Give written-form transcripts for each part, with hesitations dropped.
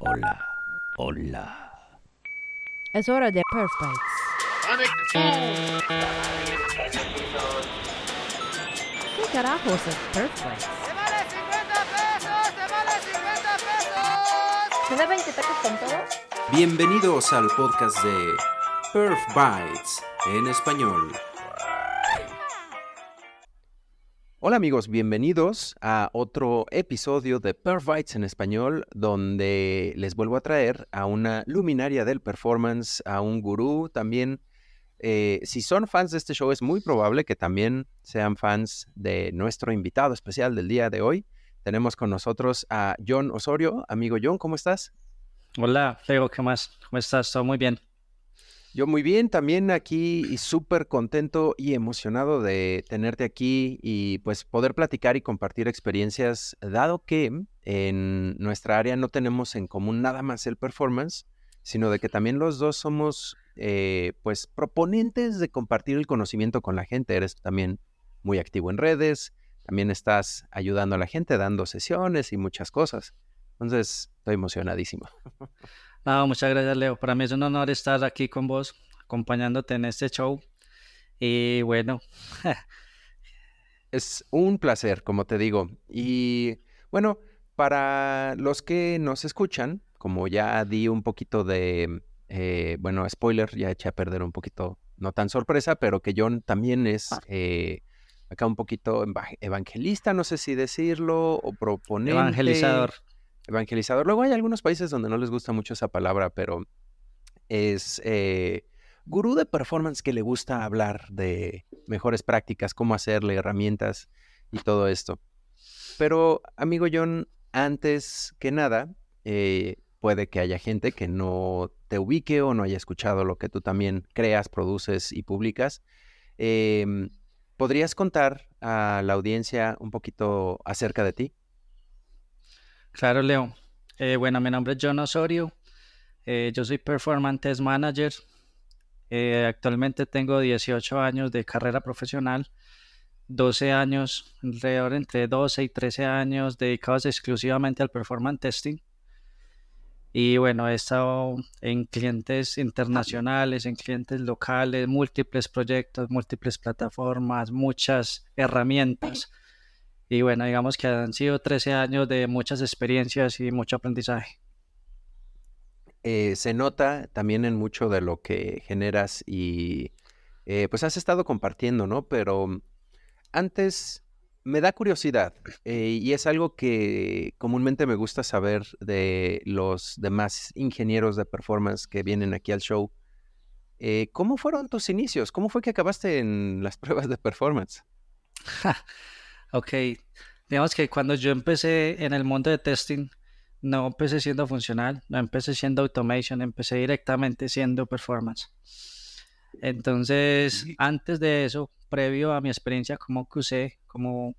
Hola, hola. Es hora de Perf Bites. ¿Qué carajos es Perf Bites? ¡Te vale 50 pesos! ¡Te vale 50 pesos! ¿Me da 20 pesos con todo? Bienvenidos al podcast de Perf Bites en español. Hola amigos, bienvenidos a otro episodio de Perf Bites en español, donde les vuelvo a traer a una luminaria del performance, a un gurú también. Si son fans de este show, es muy probable que también sean fans de nuestro invitado especial del día de hoy. Tenemos con nosotros a John Osorio. Amigo John, ¿cómo estás? Hola, Leo, ¿qué más? ¿Cómo estás? Todo muy bien. Yo muy bien, también aquí y súper contento y emocionado de tenerte aquí y pues poder platicar y compartir experiencias, dado que en nuestra área no tenemos en común nada más el performance, sino de que también los dos somos pues proponentes de compartir el conocimiento con la gente. Eres también muy activo en redes, también estás ayudando a la gente, dando sesiones y muchas cosas. Entonces, estoy emocionadísimo. No, muchas gracias, Leo. Para mí es un honor estar aquí con vos, acompañándote en este show. Y bueno, Es un placer, como te digo. Y bueno, para los que nos escuchan, como ya di un poquito de, bueno, spoiler, ya eché a perder un poquito, no tan sorpresa, pero que John también es acá un poquito evangelista, no sé si decirlo, o proponente, evangelizador. evangelizador. Luego hay algunos países donde no les gusta mucho esa palabra, pero es gurú de performance que le gusta hablar de mejores prácticas, cómo hacerle, herramientas y todo esto. Pero, amigo John, antes que nada, puede que haya gente que no te ubique o no haya escuchado lo que tú también creas, produces y publicas. Em, ¿Podrías contar a la audiencia un poquito acerca de ti? Claro, Leo. Bueno, mi nombre es John Osorio. Yo soy Performance Test Manager. Actualmente tengo 18 años de carrera profesional, 12 años, alrededor entre 12 y 13 años dedicados exclusivamente al performance testing. Y bueno, he estado en clientes internacionales, en clientes locales, múltiples proyectos, múltiples plataformas, muchas herramientas. Y bueno, digamos que han sido 13 años de muchas experiencias y mucho aprendizaje. Se nota también en mucho de lo que generas y pues has estado compartiendo, ¿no? Pero antes me da curiosidad y es algo que comúnmente me gusta saber de los demás ingenieros de performance que vienen aquí al show. ¿Cómo fueron tus inicios? ¿Cómo fue que acabaste en las pruebas de performance? Ok, digamos que cuando yo empecé en el mundo de testing, no empecé siendo funcional, no empecé siendo automation, empecé directamente siendo performance. Entonces, antes de eso, previo a mi experiencia como QC, como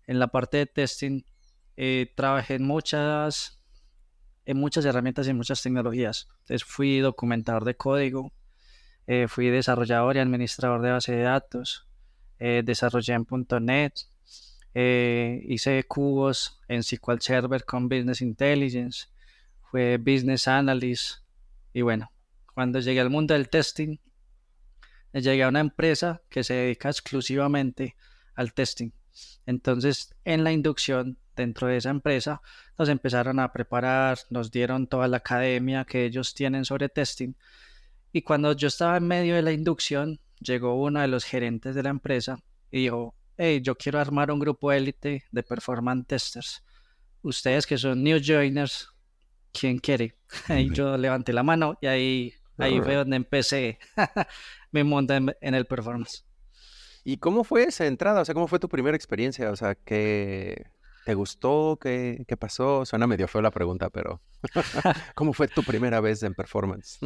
en la parte de testing, trabajé en muchas herramientas y muchas tecnologías. Entonces, fui documentador de código, fui desarrollador y administrador de base de datos, desarrollé en .NET, hice cubos en SQL Server con Business Intelligence, fue Business Analyst y bueno, cuando llegué al mundo del testing, llegué a una empresa que se dedica exclusivamente al testing. Entonces, en la inducción dentro de esa empresa, nos empezaron a preparar, nos dieron toda la academia que ellos tienen sobre testing. Y cuando yo estaba en medio de la inducción, llegó uno de los gerentes de la empresa y dijo, hey, yo quiero armar un grupo élite de performance testers. Ustedes que son new joiners, ¿quién quiere? Y yo levanté la mano y ahí fue donde empecé mi mundo en el performance. ¿Y cómo fue esa entrada? O sea, ¿cómo fue tu primera experiencia? O sea, ¿qué te gustó? ¿Qué pasó? Suena medio feo la pregunta, pero ¿cómo fue tu primera vez en performance?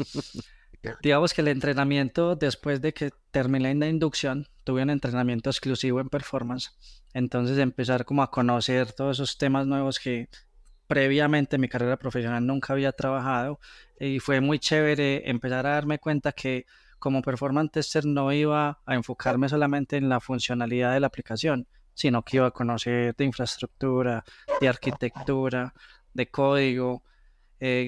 Digamos que el entrenamiento, después de que terminé la inducción, tuve un entrenamiento exclusivo en performance. Entonces empezar como a conocer todos esos temas nuevos que previamente en mi carrera profesional nunca había trabajado y fue muy chévere empezar a darme cuenta que como performance tester no iba a enfocarme solamente en la funcionalidad de la aplicación, sino que iba a conocer de infraestructura, de arquitectura, de código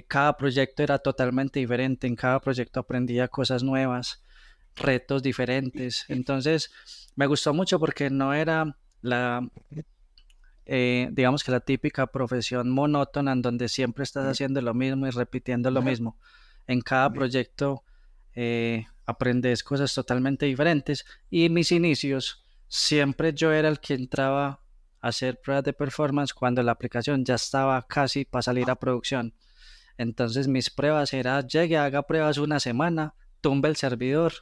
Cada proyecto era totalmente diferente, en cada proyecto aprendía cosas nuevas, retos diferentes. Entonces, me gustó mucho porque no era digamos que la típica profesión monótona en donde siempre estás haciendo lo mismo y repitiendo lo mismo. En cada proyecto aprendes cosas totalmente diferentes y en mis inicios siempre yo era el que entraba a hacer pruebas de performance cuando la aplicación ya estaba casi para salir a producción. Entonces mis pruebas era, llegue, haga pruebas una semana, tumbe el servidor,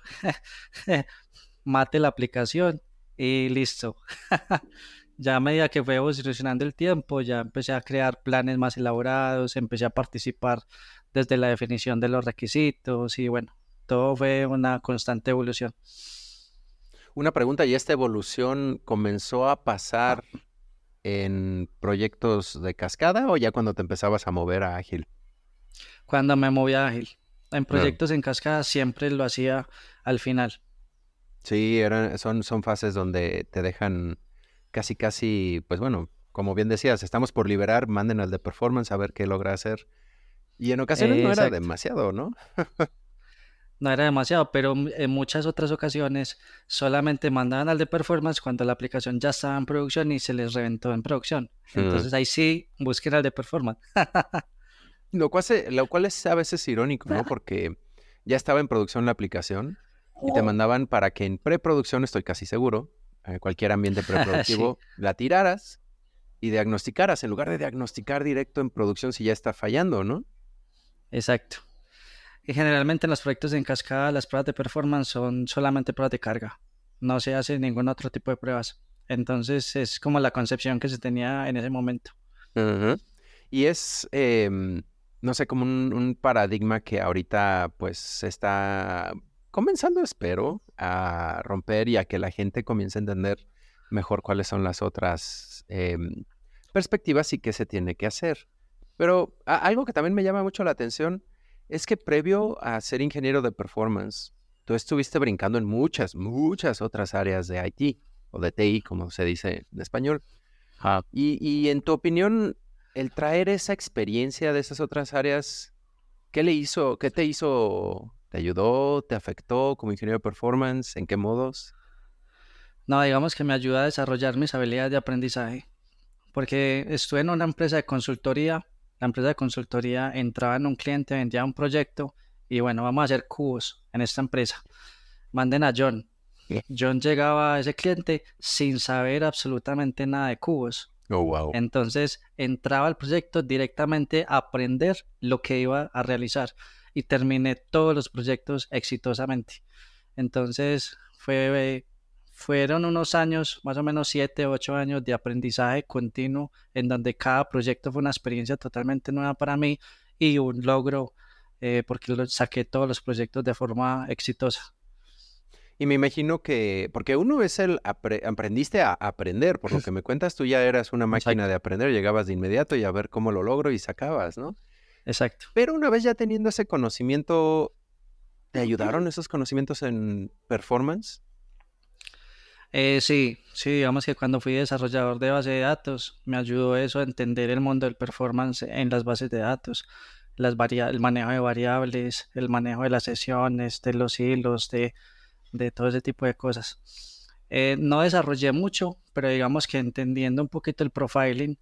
mate la aplicación y listo. Ya a medida que fue evolucionando el tiempo, ya empecé a crear planes más elaborados, empecé a participar desde la definición de los requisitos y bueno, todo fue una constante evolución. Una pregunta, ¿y esta evolución comenzó a pasar en proyectos de cascada o ya cuando te empezabas a mover a ágil? Cuando me moví a Ágil, en Claro. proyectos en cascada siempre lo hacía al final. Sí, son fases donde te dejan casi, pues bueno, como bien decías, estamos por liberar, manden al de performance a ver qué logra hacer. Y en ocasiones no era Exacto. demasiado, ¿no? No era demasiado, pero en muchas otras ocasiones solamente mandaban al de performance cuando la aplicación ya estaba en producción y se les reventó en producción. Mm. Entonces ahí sí busquen al de performance. Lo cual es a veces irónico, ¿no? Porque ya estaba en producción la aplicación y te mandaban para que en preproducción, estoy casi seguro, cualquier ambiente Sí, preproductivo, la tiraras y diagnosticaras, en lugar de diagnosticar directo en producción si ya está fallando, ¿no? exacto. Y generalmente en los proyectos en cascada las pruebas de performance son solamente pruebas de carga. No se hace ningún otro tipo de pruebas. Entonces es como la concepción que se tenía en ese momento. Ujú. Y es, no sé, como un paradigma que ahorita pues se está comenzando, espero, a romper y a que la gente comience a entender mejor cuáles son las otras perspectivas y qué se tiene que hacer. Pero algo que también me llama mucho la atención es que previo a ser ingeniero de performance, tú estuviste brincando en muchas otras áreas de IT o de TI, como se dice en español. Ah, Y en tu opinión, el traer esa experiencia de esas otras áreas, ¿qué le hizo, qué te hizo, te ayudó, te afectó como ingeniero de performance, en qué modos? no, digamos que me ayuda a desarrollar mis habilidades de aprendizaje. Porque estuve en una empresa de consultoría. La empresa de consultoría entraba en un cliente, vendía un proyecto y bueno, vamos a hacer cubos en esta empresa. Manden a John. John llegaba a ese cliente sin saber absolutamente nada de cubos. Oh, wow. Entonces entraba al proyecto directamente a aprender lo que iba a realizar y terminé todos los proyectos exitosamente. Entonces fueron unos años, más o menos 7, 8 años de aprendizaje continuo en donde cada proyecto fue una experiencia totalmente nueva para mí y un logro porque saqué todos los proyectos de forma exitosa. Y me imagino que, porque uno es aprendiste a aprender, por lo que me cuentas, tú ya eras una máquina Exacto, de aprender, llegabas de inmediato y a ver cómo lo logro y sacabas, ¿no? exacto. Pero una vez ya teniendo ese conocimiento, ¿te ayudaron esos conocimientos en performance? Sí, sí, digamos que cuando fui desarrollador de base de datos, me ayudó eso a entender el mundo del performance en las bases de datos, el manejo de variables, el manejo de las sesiones, de los hilos, de todo ese tipo de cosas. No desarrollé mucho, pero digamos que entendiendo un poquito el profiling,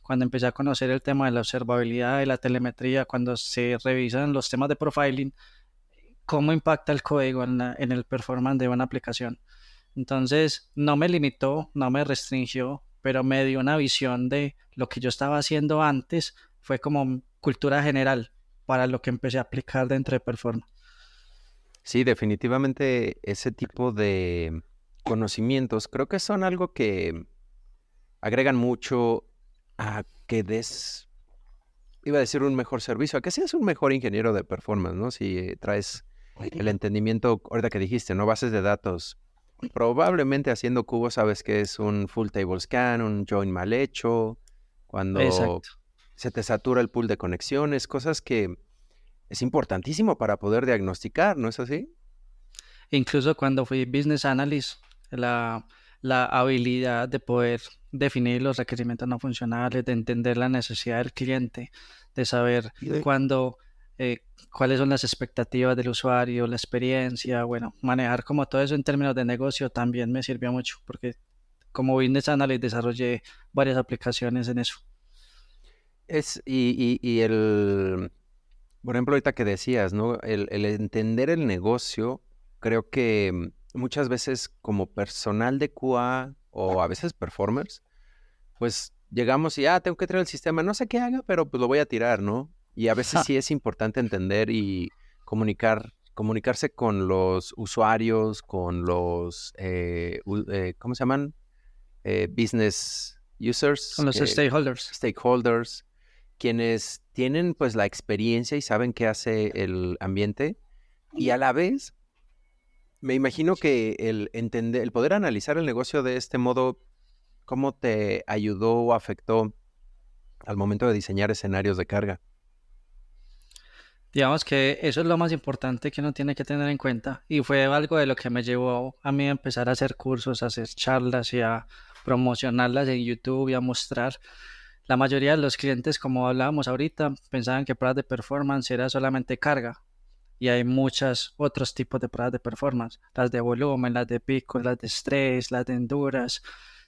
cuando empecé a conocer el tema de la observabilidad y la telemetría, cuando se revisan los temas de profiling, cómo impacta el código en el performance de una aplicación. Entonces, no me limitó, no me restringió, pero me dio una visión de lo que yo estaba haciendo antes, fue como cultura general para lo que empecé a aplicar dentro de performance. Sí, definitivamente ese tipo de conocimientos creo que son algo que agregan mucho a que iba a decir un mejor servicio, a que seas un mejor ingeniero de performance, ¿no? Si traes el entendimiento, ahorita que dijiste, ¿no? Bases de datos. Probablemente haciendo cubos sabes que es un full table scan, un join mal hecho, cuando Exacto. se te satura el pool de conexiones, cosas que es importantísimo para poder diagnosticar, ¿no es así? Incluso cuando fui business analyst, la, la habilidad de poder definir los requerimientos no funcionales, de entender la necesidad del cliente, de saber cuándo, cuáles son las expectativas del usuario, la experiencia, bueno, manejar como todo eso en términos de negocio también me sirvió mucho, porque como Business Analyst desarrollé varias aplicaciones en eso. Por ejemplo, ahorita que decías, ¿no? El entender el negocio, creo que muchas veces como personal de QA o a veces performers, pues llegamos y, tengo que traer el sistema, no sé qué haga, pero pues lo voy a tirar, ¿no? Y a veces sí es importante entender y comunicarse con los usuarios, con los, ¿cómo se llaman? Business Con users, los stakeholders. stakeholders, quienes tienen pues la experiencia y saben qué hace el ambiente. Y a la vez, me imagino que el poder analizar el negocio de este modo, ¿cómo te ayudó o afectó al momento de diseñar escenarios de carga? Digamos que eso es lo más importante que uno tiene que tener en cuenta y fue algo de lo que me llevó a mí a empezar a hacer cursos, a hacer charlas y a promocionarlas en YouTube y a mostrar. La mayoría de los clientes, como hablábamos ahorita, pensaban que pruebas de performance era solamente carga y hay muchos otros tipos de pruebas de performance, las de volumen, las de pico, las de estrés, las de endurance.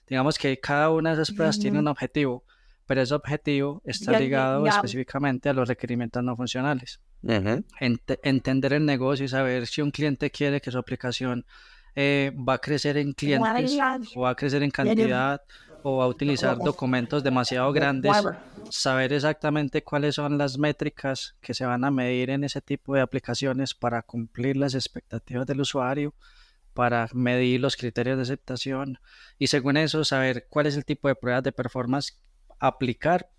Digamos que cada una de esas pruebas tiene un objetivo, pero ese objetivo está ligado específicamente a los requerimientos no funcionales. Entender el negocio y saber si un cliente quiere que su aplicación va a crecer en clientes o va a crecer en cantidad o va a utilizar documentos demasiado grandes, saber exactamente cuáles son las métricas que se van a medir en ese tipo de aplicaciones para cumplir las expectativas del usuario, para medir los criterios de aceptación y según eso saber cuál es el tipo de pruebas de performance aplicar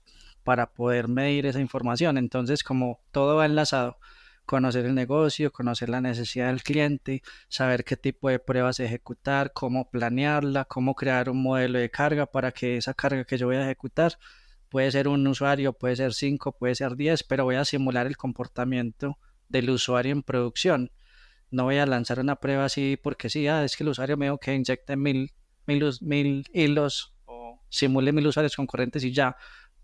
para poder medir esa información. Entonces, como todo va enlazado, conocer el negocio, conocer la necesidad del cliente, saber qué tipo de pruebas ejecutar, cómo planearla, cómo crear un modelo de carga para que esa carga que yo voy a ejecutar puede ser un usuario, puede ser 5, puede ser 10, pero voy a simular el comportamiento del usuario en producción. No voy a lanzar una prueba así porque sí, es que el usuario me dijo que inyecte mil hilos o simule 1000 usuarios concurrentes y ya.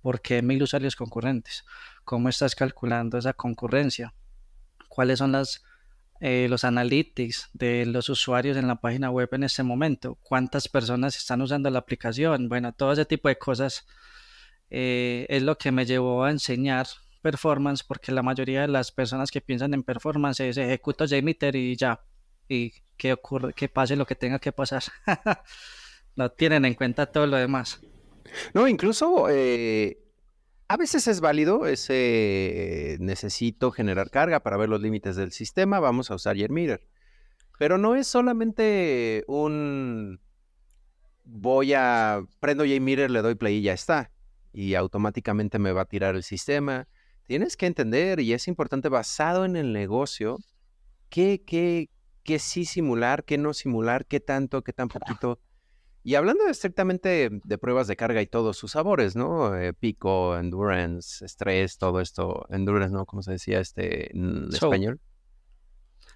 ¿Por qué 1000 usuarios concurrentes? ¿Cómo estás calculando esa concurrencia? ¿Cuáles son los analytics de los usuarios en la página web en este momento? ¿Cuántas personas están usando la aplicación? Bueno, todo ese tipo de cosas es lo que me llevó a enseñar performance, porque la mayoría de las personas que piensan en performance es ejecuto JMeter y ya, y que ocurre, que pase lo que tenga que pasar. No tienen en cuenta todo lo demás. No, incluso a veces es válido ese necesito generar carga para ver los límites del sistema, vamos a usar JMeter. Pero no es solamente prendo JMeter, le doy play y ya está. Y automáticamente me va a tirar el sistema. Tienes que entender, y es importante basado en el negocio, qué sí simular, qué no simular, qué tanto, qué tan poquito. Y hablando estrictamente de pruebas de carga y todos sus sabores, ¿no? Pico, endurance, estrés, todo esto. Endurance, ¿no? ¿Cómo se decía en español?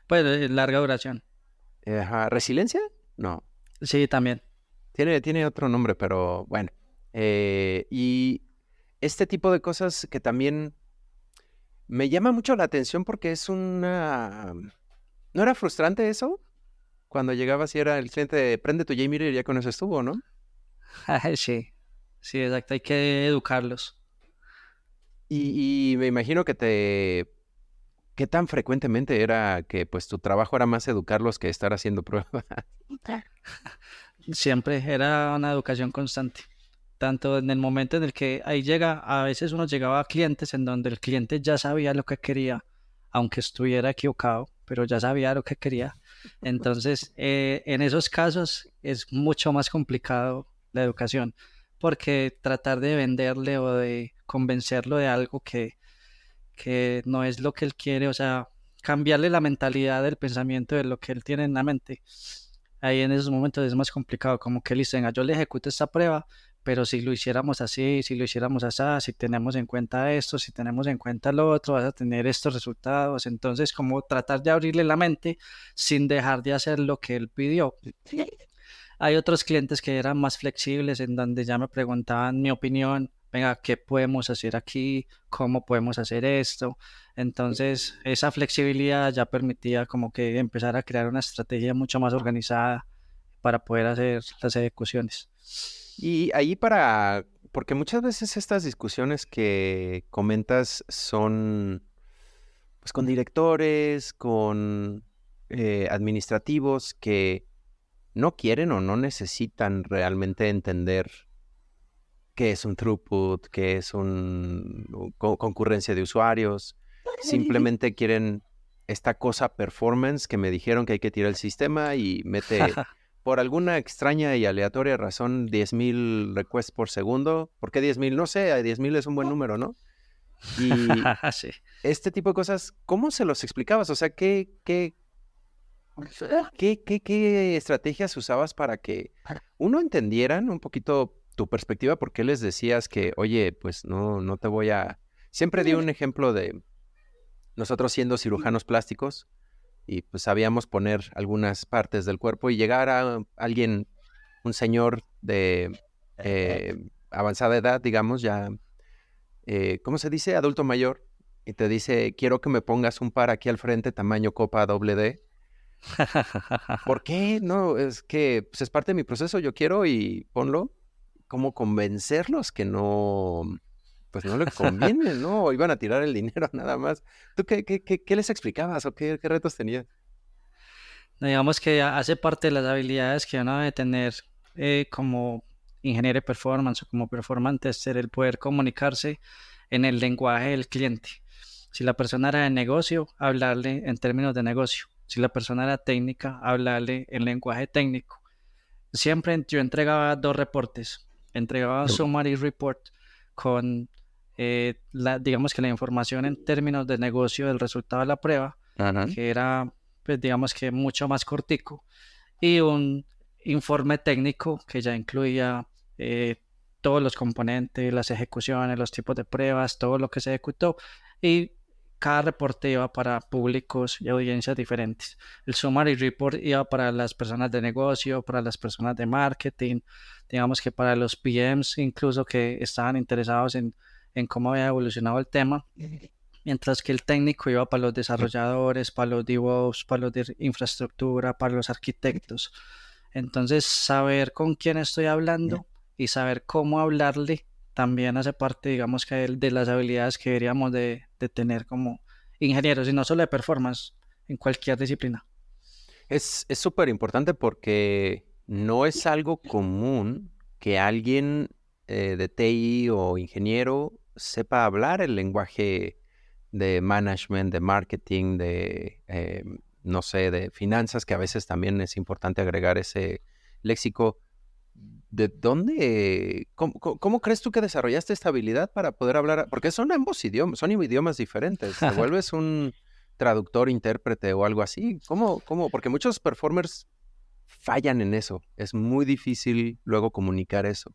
Pues larga duración. ¿Resiliencia? No. Sí, también. Tiene otro nombre, pero bueno. Y este tipo de cosas que también me llama mucho la atención porque es una... ¿No era frustrante eso? Cuando llegabas y era el cliente, prende tu JMeter y ya con eso estuvo, ¿no? Sí, sí, exacto, hay que educarlos. Y me imagino que ¿qué tan frecuentemente era que pues tu trabajo era más educarlos que estar haciendo pruebas? Siempre era una educación constante. Tanto en el momento en el que ahí llega, a veces uno llegaba a clientes en donde el cliente ya sabía lo que quería, aunque estuviera equivocado, pero ya sabía lo que quería. Entonces, en esos casos es mucho más complicado la educación, porque tratar de venderle o de convencerlo de algo que no es lo que él quiere, o sea, cambiarle la mentalidad del pensamiento de lo que él tiene en la mente. Ahí en esos momentos es más complicado, como que él dice, venga, yo le ejecuto esta prueba, pero si lo hiciéramos así, si lo hiciéramos así, si tenemos en cuenta esto, si tenemos en cuenta lo otro, vas a tener estos resultados. Entonces, como tratar de abrirle la mente sin dejar de hacer lo que él pidió. Hay otros clientes que eran más flexibles, en donde ya me preguntaban mi opinión venga, ¿qué podemos hacer aquí? ¿Cómo podemos hacer esto? Entonces, esa flexibilidad ya permitía como que empezar a crear una estrategia mucho más organizada para poder hacer las ejecuciones. Y ahí porque muchas veces estas discusiones que comentas son pues con directores, con administrativos que no quieren o no necesitan realmente entender qué es un throughput, qué es concurrencia de usuarios. Simplemente quieren esta cosa performance que me dijeron que hay que tirar el sistema y mete, por alguna extraña y aleatoria razón, 10,000 requests por segundo. ¿Por qué 10,000? No sé, 10,000 es un buen número, ¿no? Y Sí. este tipo de cosas, ¿cómo se los explicabas? O sea, ¿qué estrategias usabas para que uno entendieran un poquito tu perspectiva? ¿Por qué les decías que, oye, pues no te voy a... Siempre di un ejemplo de nosotros siendo cirujanos plásticos y pues sabíamos poner algunas partes del cuerpo y llegar a alguien, un señor de avanzada edad, digamos, ya, ¿cómo se dice? Adulto mayor, y te dice, quiero que me pongas un par aquí al frente, tamaño copa doble D. ¿Por qué? No, es que pues, es parte de mi proceso, yo quiero y ponlo. ¿Cómo convencerlos que no, pues no le conviene, ¿no? O iban a tirar el dinero nada más. ¿Tú qué les explicabas o qué retos tenías? Digamos que hace parte de las habilidades que uno debe tener como ingeniero de performance o como performance tester, el poder comunicarse en el lenguaje del cliente. Si la persona era de negocio, hablarle en términos de negocio. Si la persona era técnica, hablarle en lenguaje técnico. Siempre yo entregaba dos reportes. Entregaba un summary report con, digamos que la información en términos de negocio del resultado de la prueba, Ajá. que era, pues digamos que mucho más cortico, y un informe técnico que ya incluía todos los componentes, las ejecuciones, los tipos de pruebas, todo lo que se ejecutó, y cada reporte iba para públicos y audiencias diferentes. El summary report iba para las personas de negocio, para las personas de marketing, digamos que para los PMs incluso que estaban interesados en cómo había evolucionado el tema, mientras que el técnico iba para los desarrolladores, para los DevOps, para los de infraestructura, para los arquitectos. Entonces, saber con quién estoy hablando y saber cómo hablarle también hace parte, digamos que de las habilidades que deberíamos de tener como ingenieros, y no solo de performance, en cualquier disciplina. Es súper importante porque no es algo común que alguien de TI o ingeniero sepa hablar el lenguaje de management, de marketing, de, no sé, de finanzas, que a veces también es importante agregar ese léxico. ¿De dónde, cómo crees tú que desarrollaste esta habilidad para poder hablar? Porque son ambos idiomas, son idiomas diferentes. ¿Te vuelves un traductor, intérprete o algo así? ¿Cómo? Porque muchos performers fallan en eso. Es muy difícil luego comunicar eso.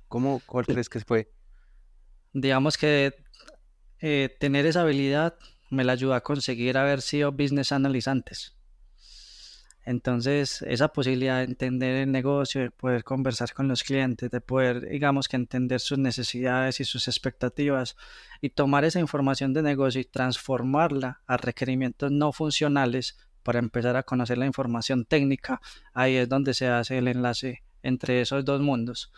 ¿Cuál crees que fue? Digamos que tener esa habilidad me la ayudó a conseguir haber sido business analyst antes. Entonces, esa posibilidad de entender el negocio, de poder conversar con los clientes, de poder, digamos que entender sus necesidades y sus expectativas y tomar esa información de negocio y transformarla a requerimientos no funcionales para empezar a conocer la información técnica, ahí es donde se hace el enlace entre esos dos mundos.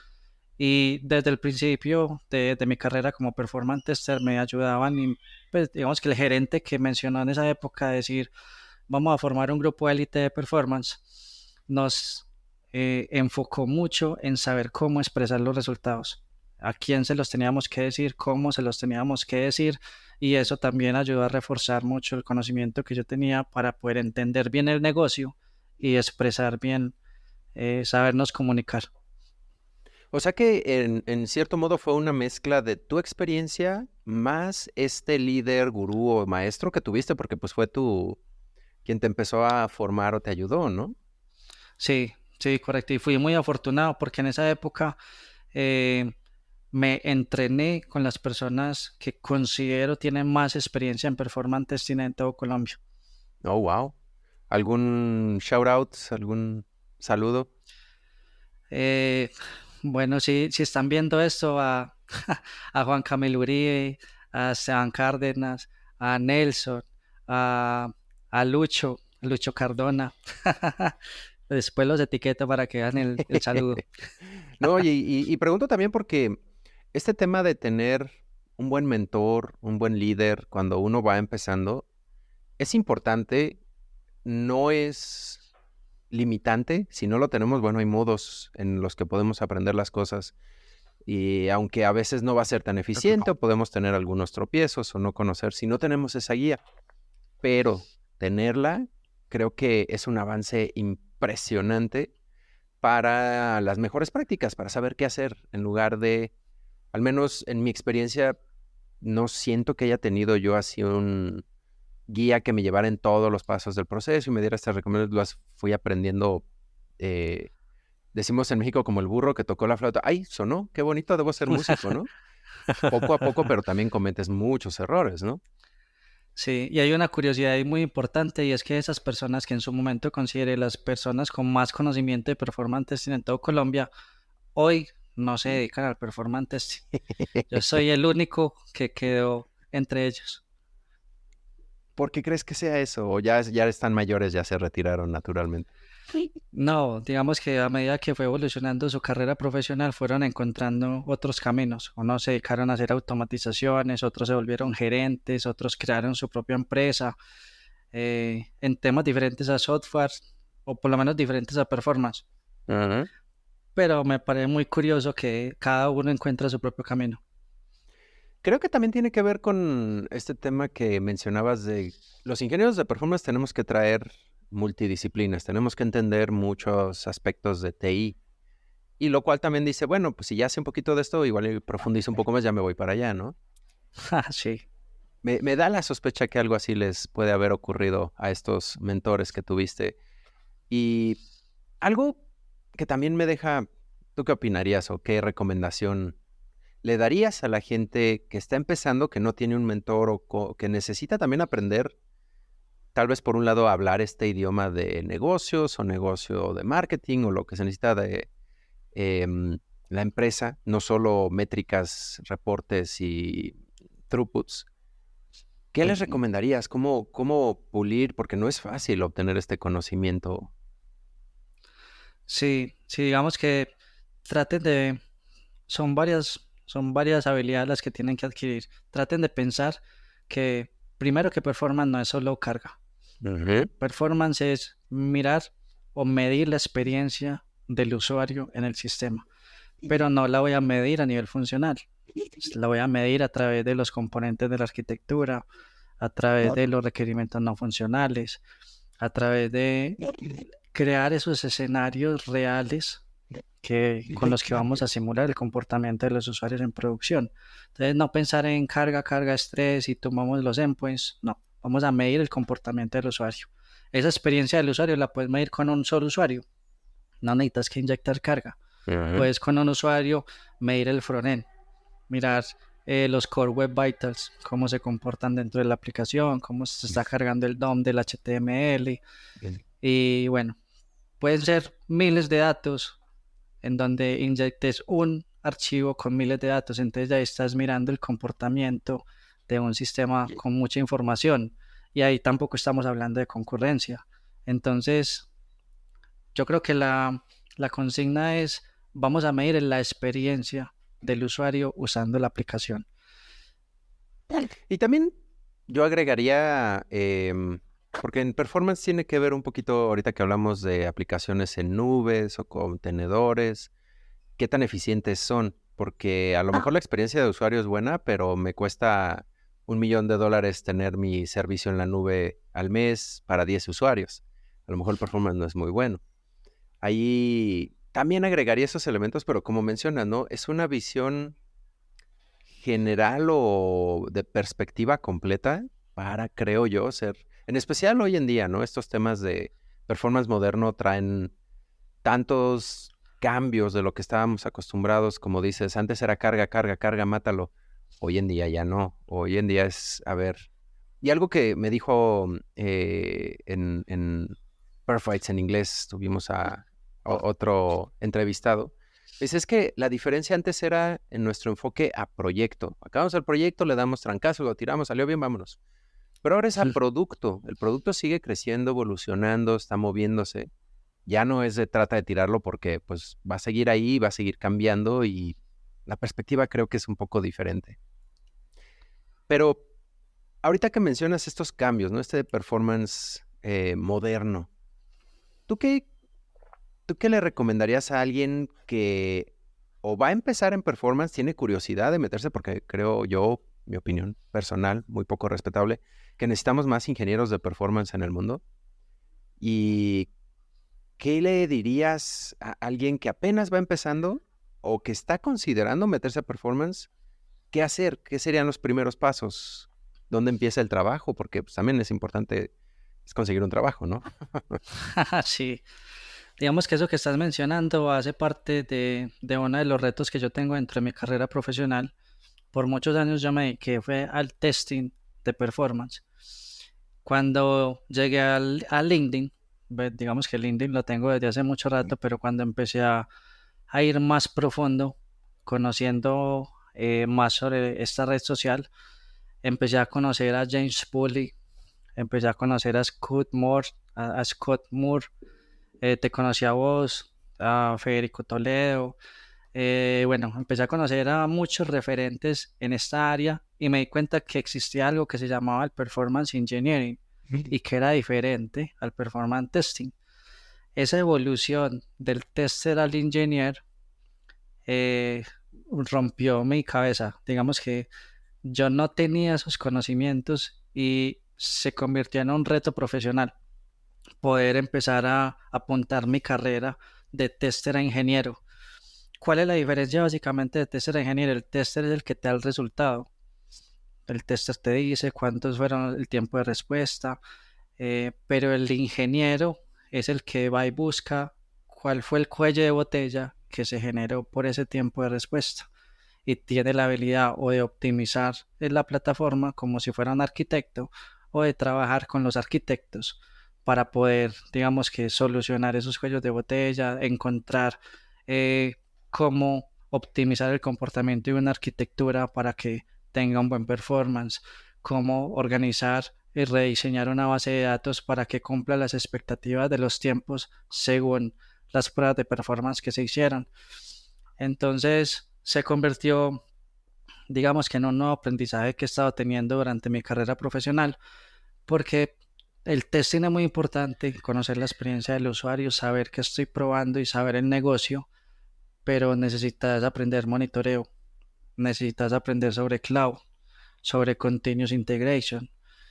Y desde el principio de mi carrera como performance tester me ayudaban, y, pues, digamos que el gerente que mencionó en esa época decir, vamos a formar un grupo de élite de performance, nos enfocó mucho en saber cómo expresar los resultados, a quién se los teníamos que decir, cómo se los teníamos que decir, y eso también ayudó a reforzar mucho el conocimiento que yo tenía para poder entender bien el negocio y expresar bien, sabernos comunicar. O sea que en cierto modo fue una mezcla de tu experiencia más este líder, gurú o maestro que tuviste, porque pues fue quien te empezó a formar o te ayudó, ¿no? Sí, sí, correcto. Y fui muy afortunado porque en esa época eh, me entrené con las personas que considero tienen más experiencia en performance testing en todo Colombia. Oh, wow. ¿Algún shout out, algún saludo? Eh, Bueno, si están viendo esto a Juan Camilo Uribe, a Esteban Cárdenas, a Nelson, a Lucho Cardona, después los etiqueto para que vean el saludo. No, y pregunto también porque este tema de tener un buen mentor, un buen líder cuando uno va empezando, es importante, no es limitante. Si no lo tenemos, bueno, hay modos en los que podemos aprender las cosas. Y aunque a veces no va a ser tan eficiente o podemos tener algunos tropiezos o no conocer si no tenemos esa guía, pero tenerla creo que es un avance impresionante para las mejores prácticas, para saber qué hacer en lugar de, al menos en mi experiencia, no siento que haya tenido yo así un guía que me llevara en todos los pasos del proceso y me diera estas recomendaciones. Las fui aprendiendo, eh, decimos en México como el burro que tocó la flauta. ¡Ay, sonó! ¡Qué bonito! Debo ser músico, ¿no? Poco a poco, pero también cometes muchos errores, ¿no? Sí, y hay una curiosidad ahí muy importante y es que esas personas que en su momento consideré las personas con más conocimiento de performance testing en todo Colombia, hoy no se dedican al performance testing. Yo soy el único que quedó entre ellos. ¿Por qué crees que sea eso? ¿O ya están mayores, ya se retiraron naturalmente? No, digamos que a medida que fue evolucionando su carrera profesional, fueron encontrando otros caminos. Unos se dedicaron a hacer automatizaciones, otros se volvieron gerentes, otros crearon su propia empresa en temas diferentes a software o por lo menos diferentes a performance. Ajá. Pero me parece muy curioso que cada uno encuentra su propio camino. Creo que también tiene que ver con este tema que mencionabas de los ingenieros de performance tenemos que traer multidisciplinas, tenemos que entender muchos aspectos de TI. Y lo cual también dice, bueno, pues si ya sé un poquito de esto, igual y profundizo un poco más, ya me voy para allá, ¿no? Sí, Me da la sospecha que algo así les puede haber ocurrido a estos mentores que tuviste. Y algo que también me deja, ¿tú qué opinarías o qué recomendación le darías a la gente que está empezando, que no tiene un mentor o que necesita también aprender, tal vez por un lado, hablar este idioma de negocios o negocio de marketing o lo que se necesita de la empresa, no solo métricas, reportes y throughputs? ¿Qué les recomendarías? ¿Cómo pulir? Porque no es fácil obtener este conocimiento. sí, digamos que traten de, son varias habilidades las que tienen que adquirir. Traten de pensar que primero que performance no es solo carga. Ujú. Performance es mirar o medir la experiencia del usuario en el sistema, pero no la voy a medir a nivel funcional. La voy a medir a través de los componentes de la arquitectura, a través de los requerimientos no funcionales, a través de crear esos escenarios reales con los que vamos a simular el comportamiento de los usuarios en producción. Entonces, no pensar en carga, estrés y tomamos los endpoints, no, vamos a medir el comportamiento del usuario. Esa experiencia del usuario la puedes medir con un solo usuario, no necesitas que inyectar carga. Ujú. Puedes con un usuario medir el frontend, mirar los core web vitals, cómo se comportan dentro de la aplicación, cómo se está cargando el DOM del HTML y bueno, pueden ser miles de datos en donde inyectes un archivo con miles de datos, entonces ya estás mirando el comportamiento de un sistema con mucha información y ahí tampoco estamos hablando de concurrencia. Entonces, yo creo que la consigna es, vamos a medir la experiencia del usuario usando la aplicación. Y también yo agregaría, porque en performance tiene que ver un poquito, ahorita que hablamos de aplicaciones en nubes o contenedores, qué tan eficientes son, porque a lo mejor la experiencia de usuario es buena, pero me cuesta $1,000,000 tener mi servicio en la nube al mes para 10 usuarios. A lo mejor el performance no es muy bueno. Ahí también agregaría esos elementos, pero como mencionas, ¿no? Es una visión general o de perspectiva completa para, creo yo, ser, en especial hoy en día, ¿no? Estos temas de performance moderno traen tantos cambios de lo que estábamos acostumbrados, como dices, antes era carga, mátalo. Hoy en día ya no. Hoy en día es, a ver, y algo que me dijo en Perfects en inglés, tuvimos a otro entrevistado, Pues es que la diferencia antes era en nuestro enfoque a proyecto. Acabamos el proyecto, le damos trancazo, lo tiramos, salió bien, vámonos. Pero ahora es a producto. El producto sigue creciendo, evolucionando, está moviéndose. Ya no es de trata de tirarlo porque pues va a seguir ahí, va a seguir cambiando y la perspectiva creo que es un poco diferente. Pero ahorita que mencionas estos cambios, ¿no? Este de performance moderno, ¿tú qué, ¿tú qué le recomendarías a alguien que o va a empezar en performance, tiene curiosidad de meterse, porque creo yo, mi opinión personal, muy poco respetable, que necesitamos más ingenieros de performance en el mundo? ¿Y qué le dirías a alguien que apenas va empezando o que está considerando meterse a performance? ¿Qué hacer? ¿Qué serían los primeros pasos? ¿Dónde empieza el trabajo? Porque pues, también es importante conseguir un trabajo, ¿no? Sí, digamos que eso que estás mencionando hace parte de uno de los retos que yo tengo dentro de mi carrera profesional. Por muchos años yo me dediqué fue al testing de performance. Cuando llegué a LinkedIn, digamos que LinkedIn lo tengo desde hace mucho rato, pero cuando empecé a ir más profundo, conociendo más sobre esta red social, empecé a conocer a James Pulley, empecé a conocer a Scott Moore, te conocí a vos, a Federico Toledo. Bueno, empecé a conocer a muchos referentes en esta área y me di cuenta que existía algo que se llamaba el Performance Engineering y que era diferente al Performance Testing. Esa evolución del tester al engineer rompió mi cabeza. Digamos que yo no tenía esos conocimientos y se convirtió en un reto profesional poder empezar a apuntar mi carrera de tester a ingeniero. ¿Cuál es la diferencia básicamente de tester a ingeniero? El tester es el que te da el resultado. El tester te dice cuántos fueron el tiempo de respuesta, pero el ingeniero es el que va y busca cuál fue el cuello de botella que se generó por ese tiempo de respuesta y tiene la habilidad o de optimizar en la plataforma como si fuera un arquitecto o de trabajar con los arquitectos para poder, digamos que, solucionar esos cuellos de botella, encontrar cómo optimizar el comportamiento de una arquitectura para que tenga un buen performance, cómo organizar y rediseñar una base de datos para que cumpla las expectativas de los tiempos según las pruebas de performance que se hicieron. Entonces se convirtió, digamos que en un nuevo aprendizaje que he estado teniendo durante mi carrera profesional, porque el testing es muy importante, conocer la experiencia del usuario, saber qué estoy probando y saber el negocio, pero necesitas aprender monitoreo, necesitas aprender sobre cloud, sobre continuous integration,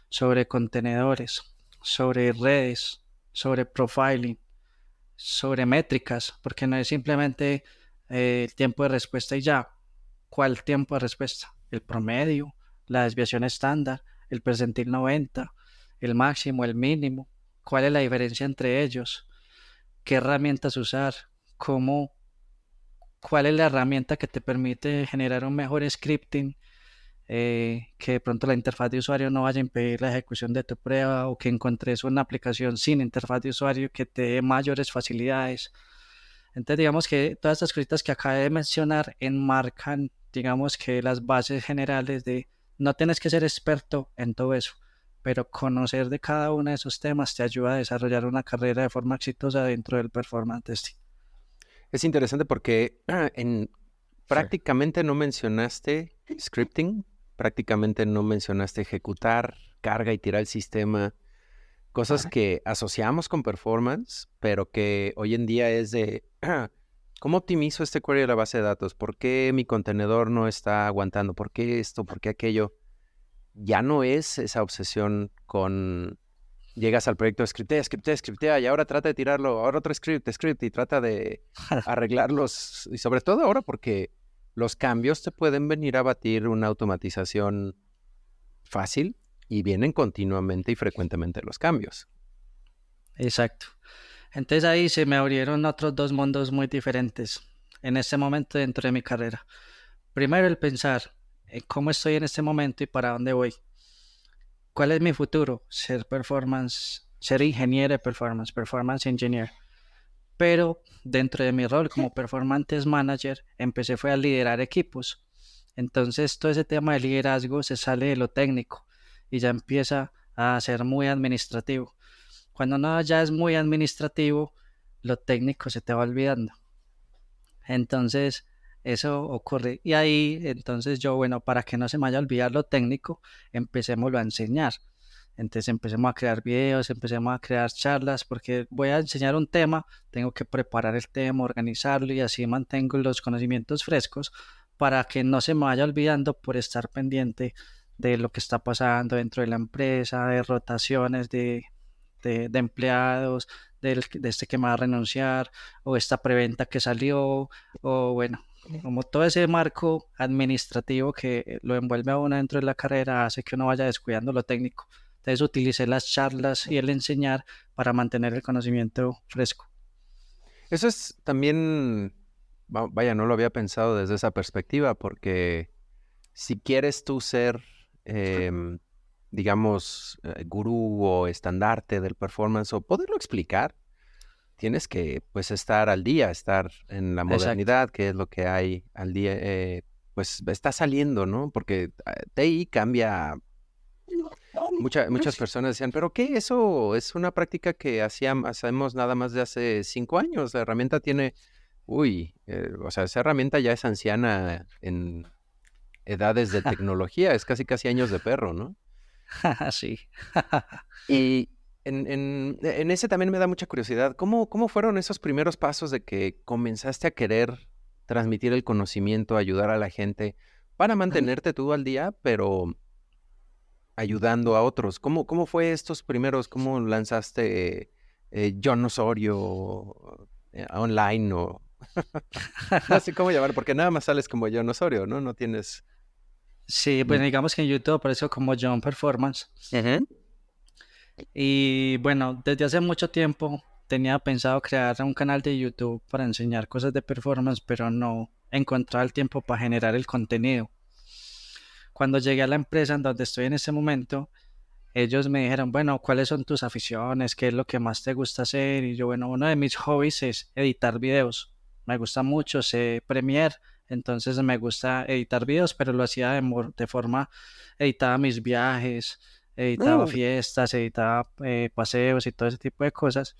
sobre contenedores, sobre redes, sobre profiling, sobre métricas, porque no es simplemente el tiempo de respuesta y ya. ¿Cuál tiempo de respuesta? El promedio, la desviación estándar, el percentil 90, el máximo, el mínimo. ¿Cuál es la diferencia entre ellos? ¿Qué herramientas usar? ¿Cómo? ¿Cuál es la herramienta que te permite generar un mejor scripting? Que de pronto la interfaz de usuario no vaya a impedir la ejecución de tu prueba o que encontres una aplicación sin interfaz de usuario que te dé mayores facilidades. Entonces, digamos que todas estas cositas que acabé de mencionar enmarcan, digamos que las bases generales de no tienes que ser experto en todo eso, pero conocer de cada uno de esos temas te ayuda a desarrollar una carrera de forma exitosa dentro del performance testing. Es interesante porque prácticamente no mencionaste scripting, prácticamente no mencionaste ejecutar, carga y tirar el sistema, cosas que asociamos con performance, pero que hoy en día es de ¿cómo optimizo este query de la base de datos? ¿Por qué mi contenedor no está aguantando? ¿Por qué esto? ¿Por qué aquello? Ya no es esa obsesión con llegas al proyecto, scriptea, y ahora trata de tirarlo, ahora otro script, y trata de arreglarlos, y sobre todo ahora porque los cambios te pueden venir a batir una automatización fácil y vienen continuamente y frecuentemente los cambios. Exacto. Entonces ahí se me abrieron otros dos mundos muy diferentes en este momento dentro de mi carrera. Primero el pensar en cómo estoy en este momento y para dónde voy. ¿Cuál es mi futuro? Ser ingeniero de performance engineer. Pero dentro de mi rol como performance manager, empecé fue a liderar equipos. Entonces todo ese tema de liderazgo se sale de lo técnico y ya empieza a ser muy administrativo. Cuando no ya es muy administrativo, lo técnico se te va olvidando. Entonces, eso ocurre. Y ahí, entonces yo, bueno, para que no se me vaya a olvidar lo técnico, empecémoslo a enseñar. Entonces empecemos a crear videos, empecemos a crear charlas, porque voy a enseñar un tema, tengo que preparar el tema, organizarlo y así mantengo los conocimientos frescos para que no se me vaya olvidando por estar pendiente de lo que está pasando dentro de la empresa, de rotaciones de empleados, de este que me va a renunciar, o esta preventa que salió, o bueno, como todo ese marco administrativo que lo envuelve a uno dentro de la carrera hace que uno vaya descuidando lo técnico. Entonces utilicé las charlas y el enseñar para mantener el conocimiento fresco. Eso es también, vaya, no lo había pensado desde esa perspectiva, porque si quieres tú ser, digamos, gurú o estandarte del performance o poderlo explicar, tienes que pues estar al día, estar en la Exacto. modernidad, que es lo que hay al día, pues está saliendo, ¿no? Porque TI cambia. Muchas personas decían, pero ¿qué? Eso es una práctica que hacemos nada más de hace 5 años. La herramienta tiene, o sea, esa herramienta ya es anciana en edades de tecnología, es casi casi años de perro, ¿no? Sí. Y en ese también me da mucha curiosidad, ¿cómo fueron esos primeros pasos de que comenzaste a querer transmitir el conocimiento, ayudar a la gente para mantenerte tú al día, pero ayudando a otros? ¿Cómo fue estos primeros? ¿Cómo lanzaste John Osorio online o no sé cómo llamar, porque nada más sales como John Osorio, ¿no? No tienes... Sí, Mm. bueno, digamos que en YouTube apareció como John Performance. Ujú. Y bueno, desde hace mucho tiempo tenía pensado crear un canal de YouTube para enseñar cosas de performance, pero no encontraba el tiempo para generar el contenido. Cuando llegué a la empresa en donde estoy en este momento, ellos me dijeron, bueno, ¿cuáles son tus aficiones? ¿Qué es lo que más te gusta hacer? Y yo, bueno, uno de mis hobbies es editar videos. Me gusta mucho, sé Premiere, entonces me gusta editar videos, pero lo hacía de forma, editaba mis viajes, editaba Mm. fiestas, editaba paseos y todo ese tipo de cosas.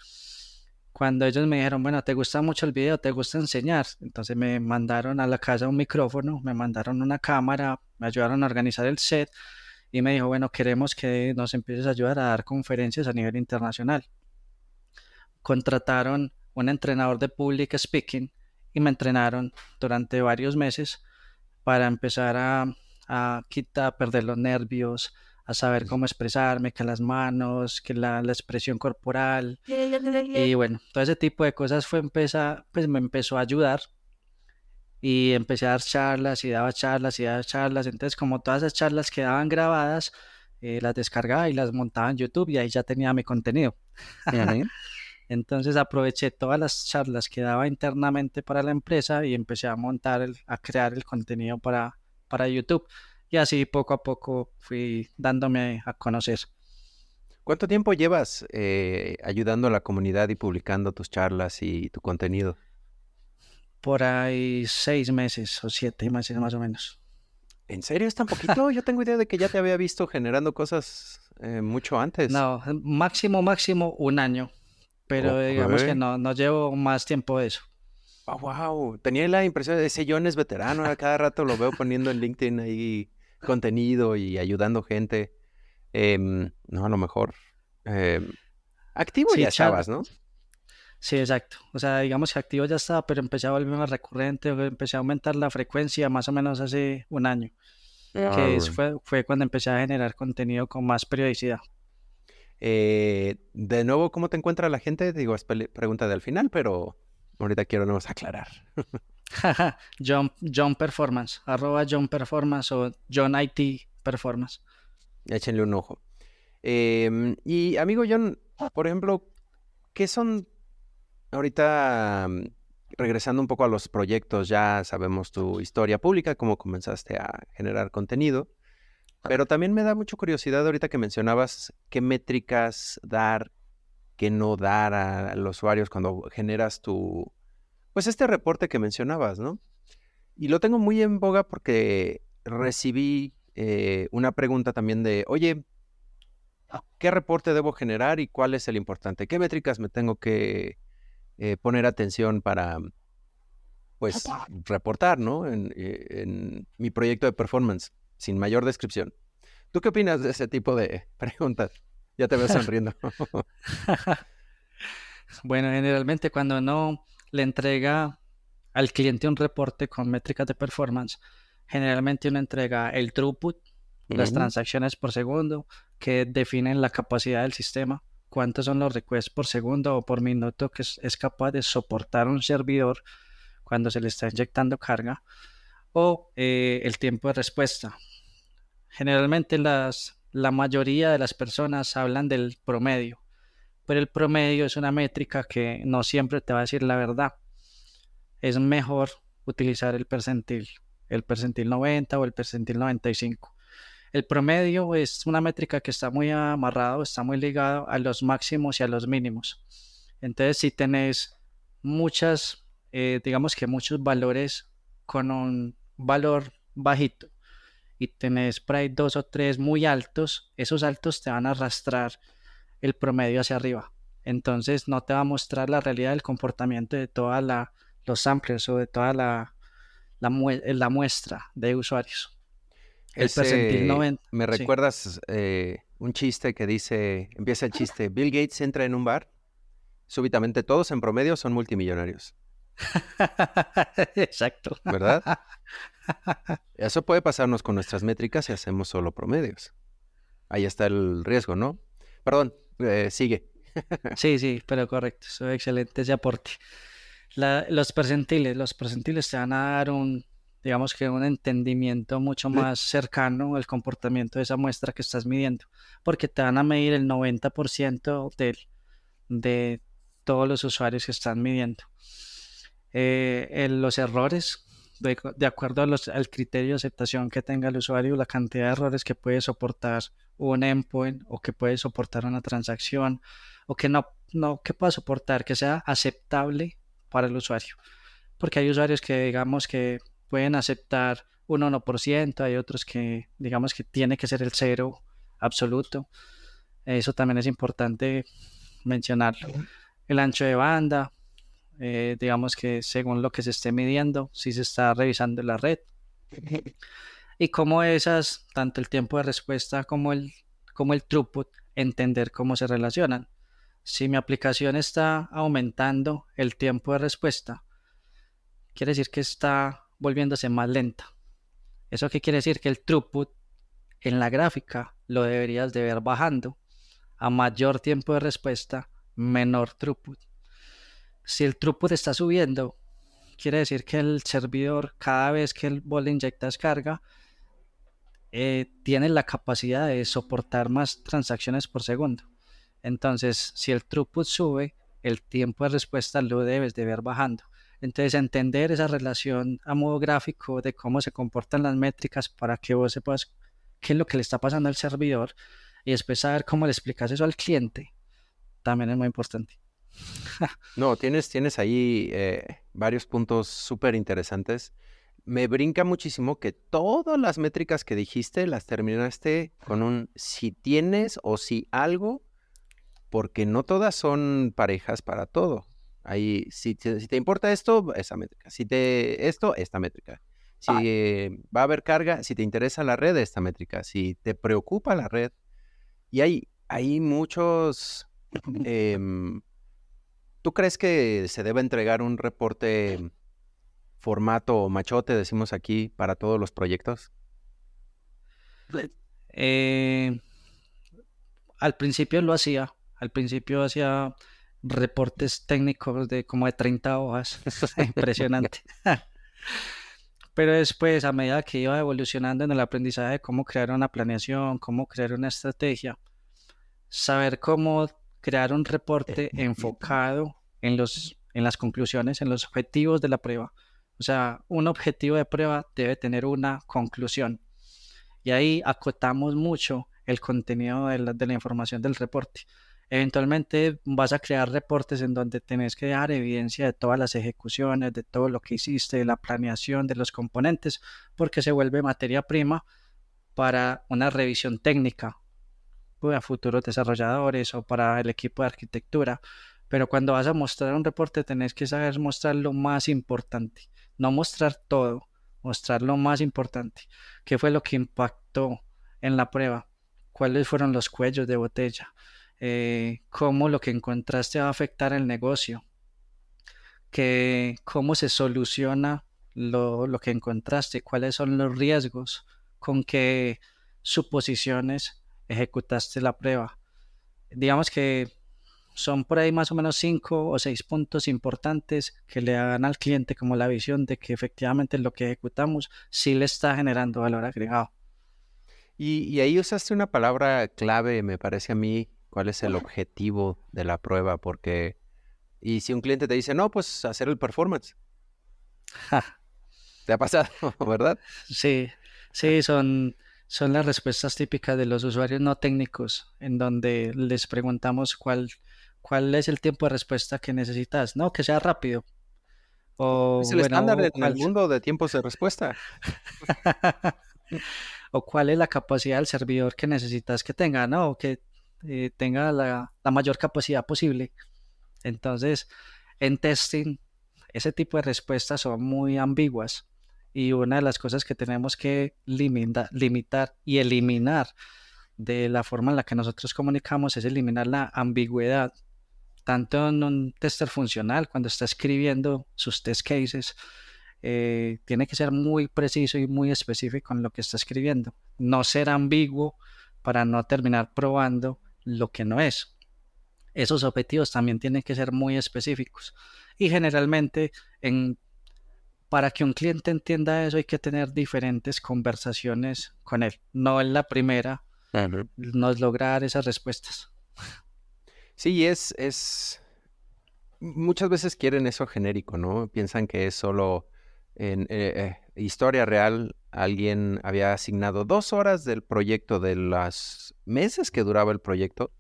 Cuando ellos me dijeron, bueno, ¿te gusta mucho el video? ¿Te gusta enseñar? Entonces me mandaron a la casa un micrófono, me mandaron una cámara, me ayudaron a organizar el set y me dijo, bueno, queremos que nos empieces a ayudar a dar conferencias a nivel internacional. Contrataron un entrenador de public speaking y me entrenaron durante varios meses para empezar a quitar, perder los nervios, a saber cómo expresarme, que las manos, que la expresión corporal. Y bueno, todo ese tipo de cosas pues me empezó a ayudar y empecé a dar charlas y daba charlas y daba charlas. Entonces, como todas esas charlas quedaban grabadas, las descargaba y las montaba en YouTube y ahí ya tenía mi contenido. Ujú. Entonces aproveché todas las charlas que daba internamente para la empresa y empecé a a crear el contenido para YouTube. Y así poco a poco fui dándome a conocer. ¿Cuánto tiempo llevas ayudando a la comunidad y publicando tus charlas y tu contenido? Por ahí 6 meses o 7 meses más o menos. ¿En serio es tan poquito? Yo tengo idea de que ya te había visto generando cosas mucho antes. No, máximo un año, pero Ok. digamos que no llevo más tiempo de eso. Oh, wow. Tenía la impresión de ese John es veterano. A cada rato lo veo poniendo en LinkedIn ahí contenido y ayudando gente. No, a lo mejor. em, Activo Sí, ya estabas, ¿no? sí, exacto. O sea, digamos que activo ya estaba, pero empecé a volverme más recurrente, empecé a aumentar la frecuencia más o menos hace un año, Arre. fue cuando empecé a generar contenido con más periodicidad. De nuevo, ¿cómo te encuentra la gente? Digo, es pregunta del final, pero ahorita quiero nomás aclarar. John Performance, @John Performance o John IT Performance. Échenle un ojo. Y amigo John, por ejemplo, ¿qué son ahorita, regresando un poco a los proyectos? Ya sabemos tu historia pública, cómo comenzaste a generar contenido, pero también me da mucha curiosidad ahorita que mencionabas qué métricas dar, qué no dar a los usuarios cuando generas pues este reporte que mencionabas, ¿no? Y lo tengo muy en boga porque recibí una pregunta también de, oye, ¿qué reporte debo generar y cuál es el importante? ¿Qué métricas me tengo que poner atención para, pues, reportar, ¿no? En mi proyecto de performance, sin mayor descripción. ¿Tú qué opinas de ese tipo de preguntas? Ya te veo sonriendo. Bueno, generalmente cuando uno le entrega al cliente un reporte con métricas de performance, generalmente uno entrega el throughput, las Ujú. transacciones por segundo, que definen la capacidad del sistema, cuántos son los requests por segundo o por minuto que es capaz de soportar un servidor cuando se le está inyectando carga, o el tiempo de respuesta. Generalmente la mayoría de las personas hablan del promedio, pero el promedio es una métrica que no siempre te va a decir la verdad. Es mejor utilizar el percentil 90 o el percentil 95. El promedio es una métrica que está muy amarrado, está muy ligado a los máximos y a los mínimos. Entonces, si tenés digamos que muchos valores con un valor bajito y tenés por ahí dos o tres muy altos, esos altos te van a arrastrar el promedio hacia arriba. Entonces, no te va a mostrar la realidad del comportamiento de los samplers o de toda la muestra de usuarios. El percentil 90, Me sí. recuerdas un chiste que dice, empieza el chiste, Bill Gates entra en un bar, súbitamente todos en promedio son multimillonarios, Exacto. ¿verdad? Eso puede pasarnos con nuestras métricas si hacemos solo promedios. Ahí está el riesgo, ¿no? Perdón, sigue. Sí, sí, pero correcto. Eso es excelente ese aporte. Los percentiles te van a dar digamos que un entendimiento mucho más cercano al comportamiento de esa muestra que estás midiendo, porque te van a medir el 90% de todos los usuarios que están midiendo. Los errores, de acuerdo al criterio de aceptación que tenga el usuario, la cantidad de errores que puede soportar un endpoint o que puede soportar una transacción o que no que pueda soportar, que sea aceptable para el usuario. Porque hay usuarios que digamos que pueden aceptar un 1%, hay otros que digamos que tiene que ser el cero absoluto. Eso también es importante mencionarlo. El ancho de banda, digamos que según lo que se esté midiendo, si se está revisando la red. Y como esas, tanto el tiempo de respuesta como el throughput, entender cómo se relacionan. Si mi aplicación está aumentando el tiempo de respuesta, quiere decir que está volviéndose más lenta. ¿Eso qué quiere decir? Que el throughput en la gráfica lo deberías de ver bajando. A mayor tiempo de respuesta, menor throughput. Si el throughput está subiendo, quiere decir que el servidor, cada vez que vos le inyectas carga, tiene la capacidad de soportar más transacciones por segundo. Entonces, si el throughput sube, el tiempo de respuesta lo debes de ver bajando. Entonces, entender esa relación a modo gráfico de cómo se comportan las métricas para que vos sepas qué es lo que le está pasando al servidor y después saber cómo le explicas eso al cliente, también es muy importante. No, tienes ahí varios puntos súper interesantes. Me brinca muchísimo que todas las métricas que dijiste las terminaste con un si tienes o si algo, porque no todas son parejas para todo. Ahí, si te importa esto, esa métrica. Esta métrica. Si va a haber carga, si te interesa la red, esta métrica. Si te preocupa la red. Y hay muchos... em, ¿Tú crees que se debe entregar un reporte formato machote, decimos aquí, para todos los proyectos? Eh, Al principio hacía reportes técnicos de como de 30 hojas, impresionante. Pero después, a medida que iba evolucionando en el aprendizaje de cómo crear una planeación, cómo crear una estrategia, saber cómo crear un reporte enfocado en las conclusiones, en los objetivos de la prueba. O sea, un objetivo de prueba debe tener una conclusión. Y ahí acotamos mucho el contenido de la información del reporte. Eventualmente vas a crear reportes en donde tenés que dar evidencia de todas las ejecuciones, de todo lo que hiciste, de la planeación, de los componentes, porque se vuelve materia prima para una revisión técnica a futuros desarrolladores o para el equipo de arquitectura. Pero cuando vas a mostrar un reporte, tenés que saber mostrar lo más importante, no mostrar todo, mostrar lo más importante. ¿Qué fue lo que impactó en la prueba? ¿Cuáles fueron los cuellos de botella? ¿Cómo lo que encontraste va a afectar el negocio? ¿Cómo se soluciona lo que encontraste? ¿Cuáles son los riesgos? ¿Con qué suposiciones ejecutaste la prueba? Digamos que son por ahí más o menos 5 o 6 puntos importantes que le dan al cliente como la visión de que efectivamente lo que ejecutamos sí le está generando valor agregado. Y ahí usaste una palabra clave, me parece a mí, cuál es el objetivo de la prueba, porque, y si un cliente te dice, no, pues hacer el performance, te ha pasado, ¿verdad? Sí, sí, son las respuestas típicas de los usuarios no técnicos, en donde les preguntamos cuál es el tiempo de respuesta que necesitas. No, que sea rápido. Es O el bueno, estándar o en el mundo de tiempos de respuesta. o cuál es la capacidad del servidor que necesitas que tenga, ¿no? O que tenga la mayor capacidad posible. Entonces, en testing, ese tipo de respuestas son muy ambiguas y una de las cosas que tenemos que limitar y eliminar de la forma en la que nosotros comunicamos es eliminar la ambigüedad, tanto en un tester funcional, cuando está escribiendo sus test cases, tiene que ser muy preciso y muy específico en lo que está escribiendo, no ser ambiguo para no terminar probando lo que no es. Esos objetivos también tienen que ser muy específicos y generalmente para que un cliente entienda eso hay que tener diferentes conversaciones con él. No en la primera Ujú. nos lograr esas respuestas. Sí, muchas veces quieren eso genérico, ¿no? Piensan que es solo en historia real, alguien había asignado 2 horas del proyecto, de los meses que duraba el proyecto,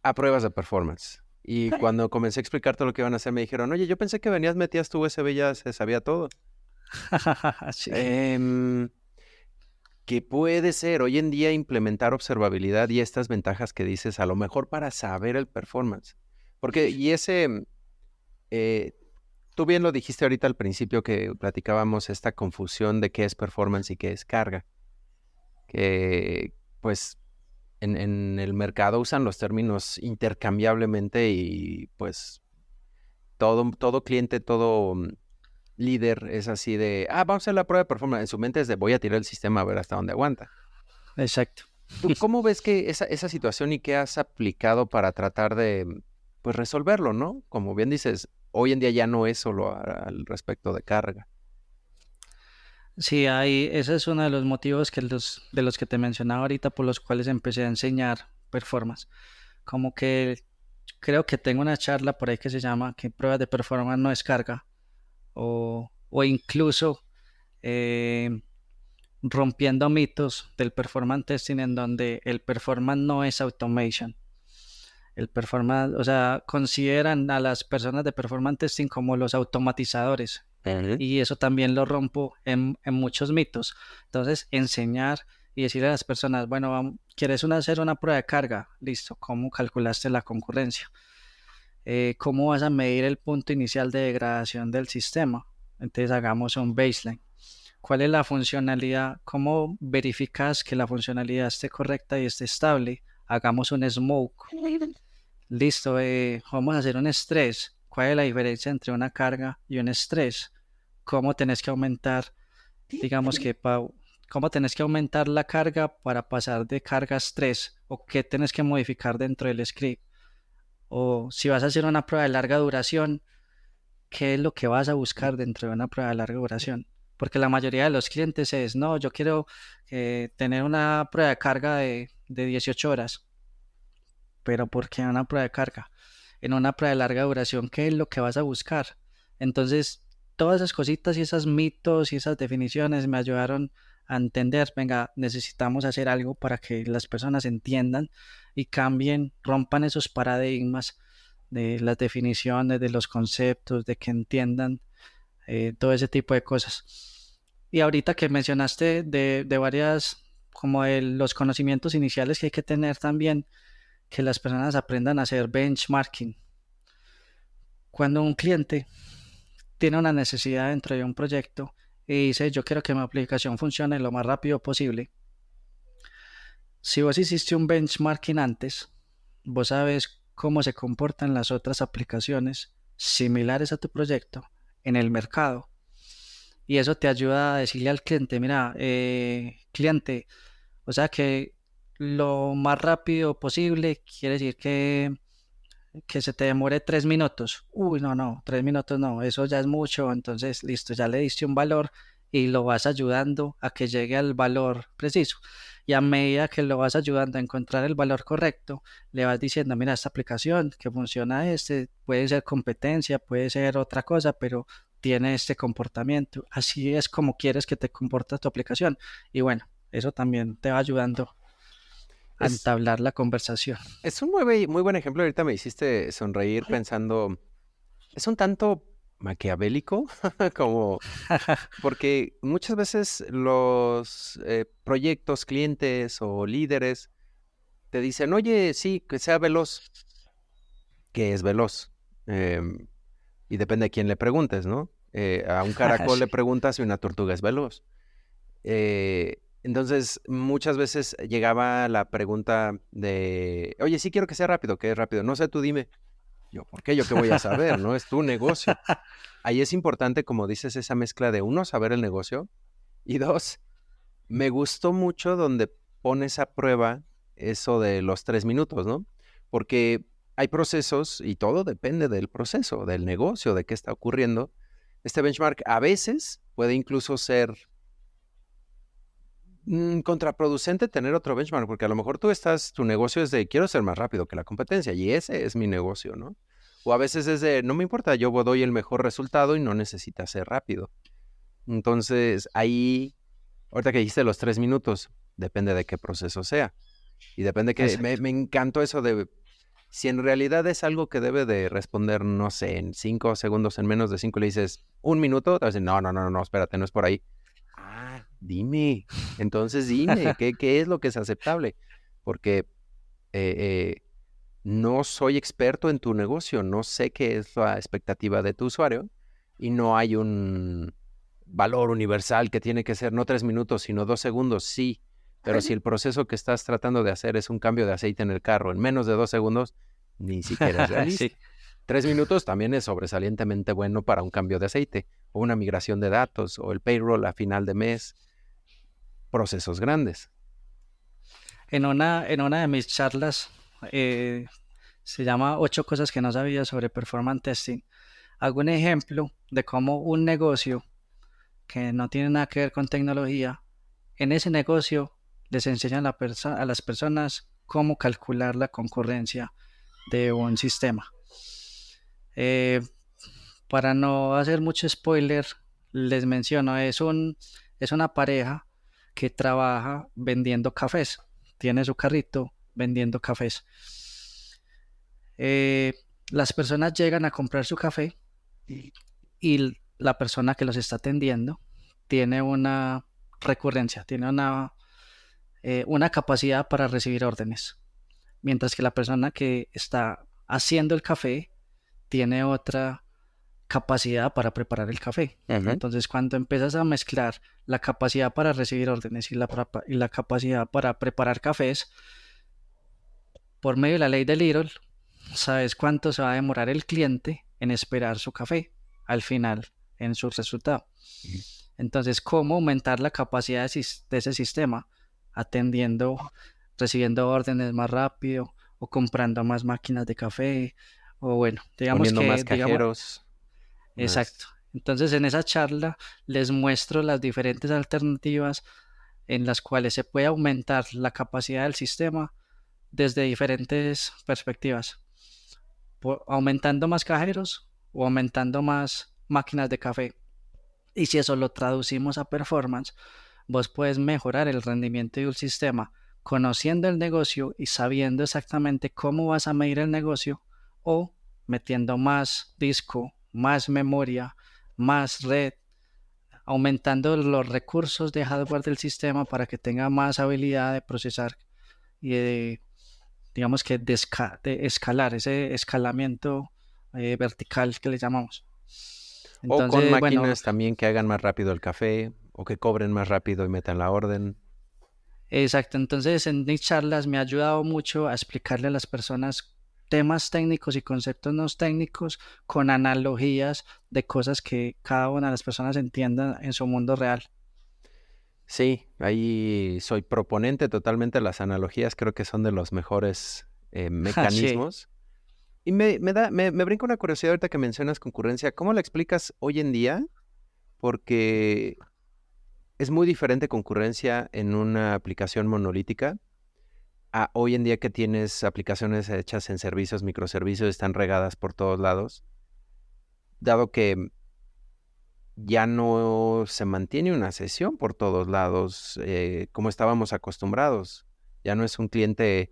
a pruebas de performance. Y cuando comencé a explicar todo lo que iban a hacer, me dijeron, oye, yo pensé que venías, metías tu USB y ya se sabía todo. Sí, Em, que puede ser hoy en día implementar observabilidad y estas ventajas que dices, a lo mejor para saber el performance. Porque, eh, tú bien lo dijiste ahorita al principio que platicábamos esta confusión de qué es performance y qué es carga. Que, pues, en el mercado usan los términos intercambiablemente y, pues, todo cliente, todo líder es así de, vamos a hacer la prueba de performance. En su mente es de, voy a tirar el sistema a ver hasta dónde aguanta. exacto. ¿Tú cómo ves que esa situación y qué has aplicado para tratar de, pues, resolverlo, ¿no? Como bien dices, hoy en día ya no es solo al respecto de carga. Sí, ese es uno de los motivos de los que te mencionaba ahorita por los cuales empecé a enseñar performance. Como que creo que tengo una charla por ahí que se llama que pruebas de performance no es carga o incluso eh, rompiendo mitos del performance testing en donde el performance no es automation. El performance, o sea, consideran a las personas de performance testing como los automatizadores y eso también lo rompo en muchos mitos. Entonces, enseñar y decirle a las personas, bueno, ¿quieres hacer una prueba de carga? Listo, ¿cómo calculaste la concurrencia? ¿Cómo vas a medir el punto inicial de degradación del sistema? Entonces, hagamos un baseline. ¿Cuál es la funcionalidad? ¿Cómo verificas que la funcionalidad esté correcta y esté estable? Hagamos un smoke. Listo, vamos a hacer un estrés. ¿Cuál es la diferencia entre una carga y un estrés? ¿Cómo tenés que aumentar, digamos que, cómo tenés que aumentar la carga para pasar de carga a estrés? ¿O qué tenés que modificar dentro del script? O si vas a hacer una prueba de larga duración, ¿qué es lo que vas a buscar dentro de una prueba de larga duración? Porque la mayoría de los clientes es, no, yo quiero tener una prueba de carga de 18 horas. Pero ¿por qué una prueba de carga? En una prueba de larga duración, ¿qué es lo que vas a buscar? Entonces, todas esas cositas y esos mitos y esas definiciones me ayudaron a entender, venga, necesitamos hacer algo para que las personas entiendan y cambien, rompan esos paradigmas de las definiciones, de los conceptos, de que entiendan todo ese tipo de cosas. Y ahorita que mencionaste de varias, como de los conocimientos iniciales que hay que tener también, que las personas aprendan a hacer benchmarking. Cuando un cliente tiene una necesidad dentro de un proyecto y dice, yo quiero que mi aplicación funcione lo más rápido posible, si vos hiciste un benchmarking antes, vos sabes cómo se comportan las otras aplicaciones similares a tu proyecto en el mercado. Y eso te ayuda a decirle al cliente, mira, cliente, o sea que lo más rápido posible quiere decir que se te demore 3 minutos. Uy, no, 3 minutos no, eso ya es mucho. Entonces, listo, ya le diste un valor y lo vas ayudando a que llegue al valor preciso. Y a medida que lo vas ayudando a encontrar el valor correcto, le vas diciendo, mira, esta aplicación que funciona puede ser competencia, puede ser otra cosa, pero tiene este comportamiento. Así es como quieres que te comporte tu aplicación. Y bueno, eso también te va ayudando a Es, entablar la conversación. es un muy buen ejemplo. Ahorita me hiciste sonreír pensando, es un tanto maquiavélico, como porque muchas veces los proyectos, clientes o líderes te dicen, oye, sí, que sea veloz, que es veloz. Em, y depende de quién le preguntes, ¿no? A un caracol le Sí. preguntas si una tortuga es veloz. Entonces, muchas veces llegaba la pregunta de, oye, sí quiero que sea rápido, que es rápido. No sé, tú dime. Yo, ¿por qué? ¿Yo qué voy a saber? ¿No? Es tu negocio. Ahí es importante, como dices, esa mezcla de uno, saber el negocio y dos, me gustó mucho donde pones a prueba eso de los 3 minutos, ¿no? Porque hay procesos y todo depende del proceso, del negocio, de qué está ocurriendo. Este benchmark a veces puede incluso ser contraproducente tener otro benchmark, porque a lo mejor tu negocio es de quiero ser más rápido que la competencia y ese es mi negocio, ¿no? O a veces es de no me importa, yo doy el mejor resultado y no necesita ser rápido. Entonces ahí, ahorita que dijiste los 3 minutos, depende de qué proceso sea. Y depende que Exacto. me encantó eso de si en realidad es algo que debe de responder, no sé, en 5 segundos, en menos de 5, le dices 1 minuto, te vas a decir, no, espérate, no es por ahí. Ah, dime. Entonces dime, ¿qué es lo que es aceptable? Porque eh, eh, no soy experto en tu negocio, no sé qué es la expectativa de tu usuario y no hay un valor universal que tiene que ser no 3 minutos, sino 2 segundos, sí. Pero si el proceso que estás tratando de hacer es un cambio de aceite en el carro en menos de 2 segundos, ni siquiera es realista. Sí. 3 minutos también es sobresalientemente bueno para un cambio de aceite, o una migración de datos, o el payroll a final de mes, procesos grandes. En una de mis charlas, eh, se llama 8 cosas que no sabía sobre performance testing. Hago un ejemplo de cómo un negocio que no tiene nada que ver con tecnología, en ese negocio les enseñan a las personas cómo calcular la concurrencia de un sistema. Eh, para no hacer mucho spoiler, les menciono, es una pareja que trabaja vendiendo cafés, tiene su carrito vendiendo cafés. Eh, las personas llegan a comprar su café y la persona que los está atendiendo tiene una recurrencia, tiene una capacidad para recibir órdenes, mientras que la persona que está haciendo el café tiene otra capacidad para preparar el café. Ujú. Entonces, cuando empiezas a mezclar la capacidad para recibir órdenes y la capacidad para preparar cafés, por medio de la ley de Little, sabes cuánto se va a demorar el cliente en esperar su café al final en su resultado. Entonces, ¿cómo aumentar la capacidad de ese sistema? Atendiendo, recibiendo órdenes más rápido o comprando más máquinas de café o bueno, digamos Poniendo que, más digamos, cajeros, exacto. más Entonces, en esa charla les muestro las diferentes alternativas en las cuales se puede aumentar la capacidad del sistema desde diferentes perspectivas, aumentando más cajeros o aumentando más máquinas de café. Y si eso lo traducimos a performance, vos puedes mejorar el rendimiento de un sistema conociendo el negocio y sabiendo exactamente cómo vas a medir el negocio o metiendo más disco, más memoria, más red, aumentando los recursos de hardware del sistema para que tenga más habilidad de procesar y de, digamos que de escalar, ese escalamiento vertical que le llamamos. O con Entonces, bueno, máquinas también que hagan más rápido el café o que cobren más rápido y metan la orden. exacto. Entonces, en mis charlas me ha ayudado mucho a explicarle a las personas temas técnicos y conceptos no técnicos con analogías de cosas que cada una de las personas entiendan en su mundo real. Sí, ahí soy proponente totalmente de las analogías, creo que son de los mejores Sí, mecanismos. Y me brinca una curiosidad ahorita que mencionas concurrencia, ¿cómo la explicas hoy en día? Porque es muy diferente concurrencia en una aplicación monolítica a hoy en día que tienes aplicaciones hechas en servicios, microservicios, están regadas por todos lados, dado que ya no se mantiene una sesión por todos lados como estábamos acostumbrados. Ya no es un cliente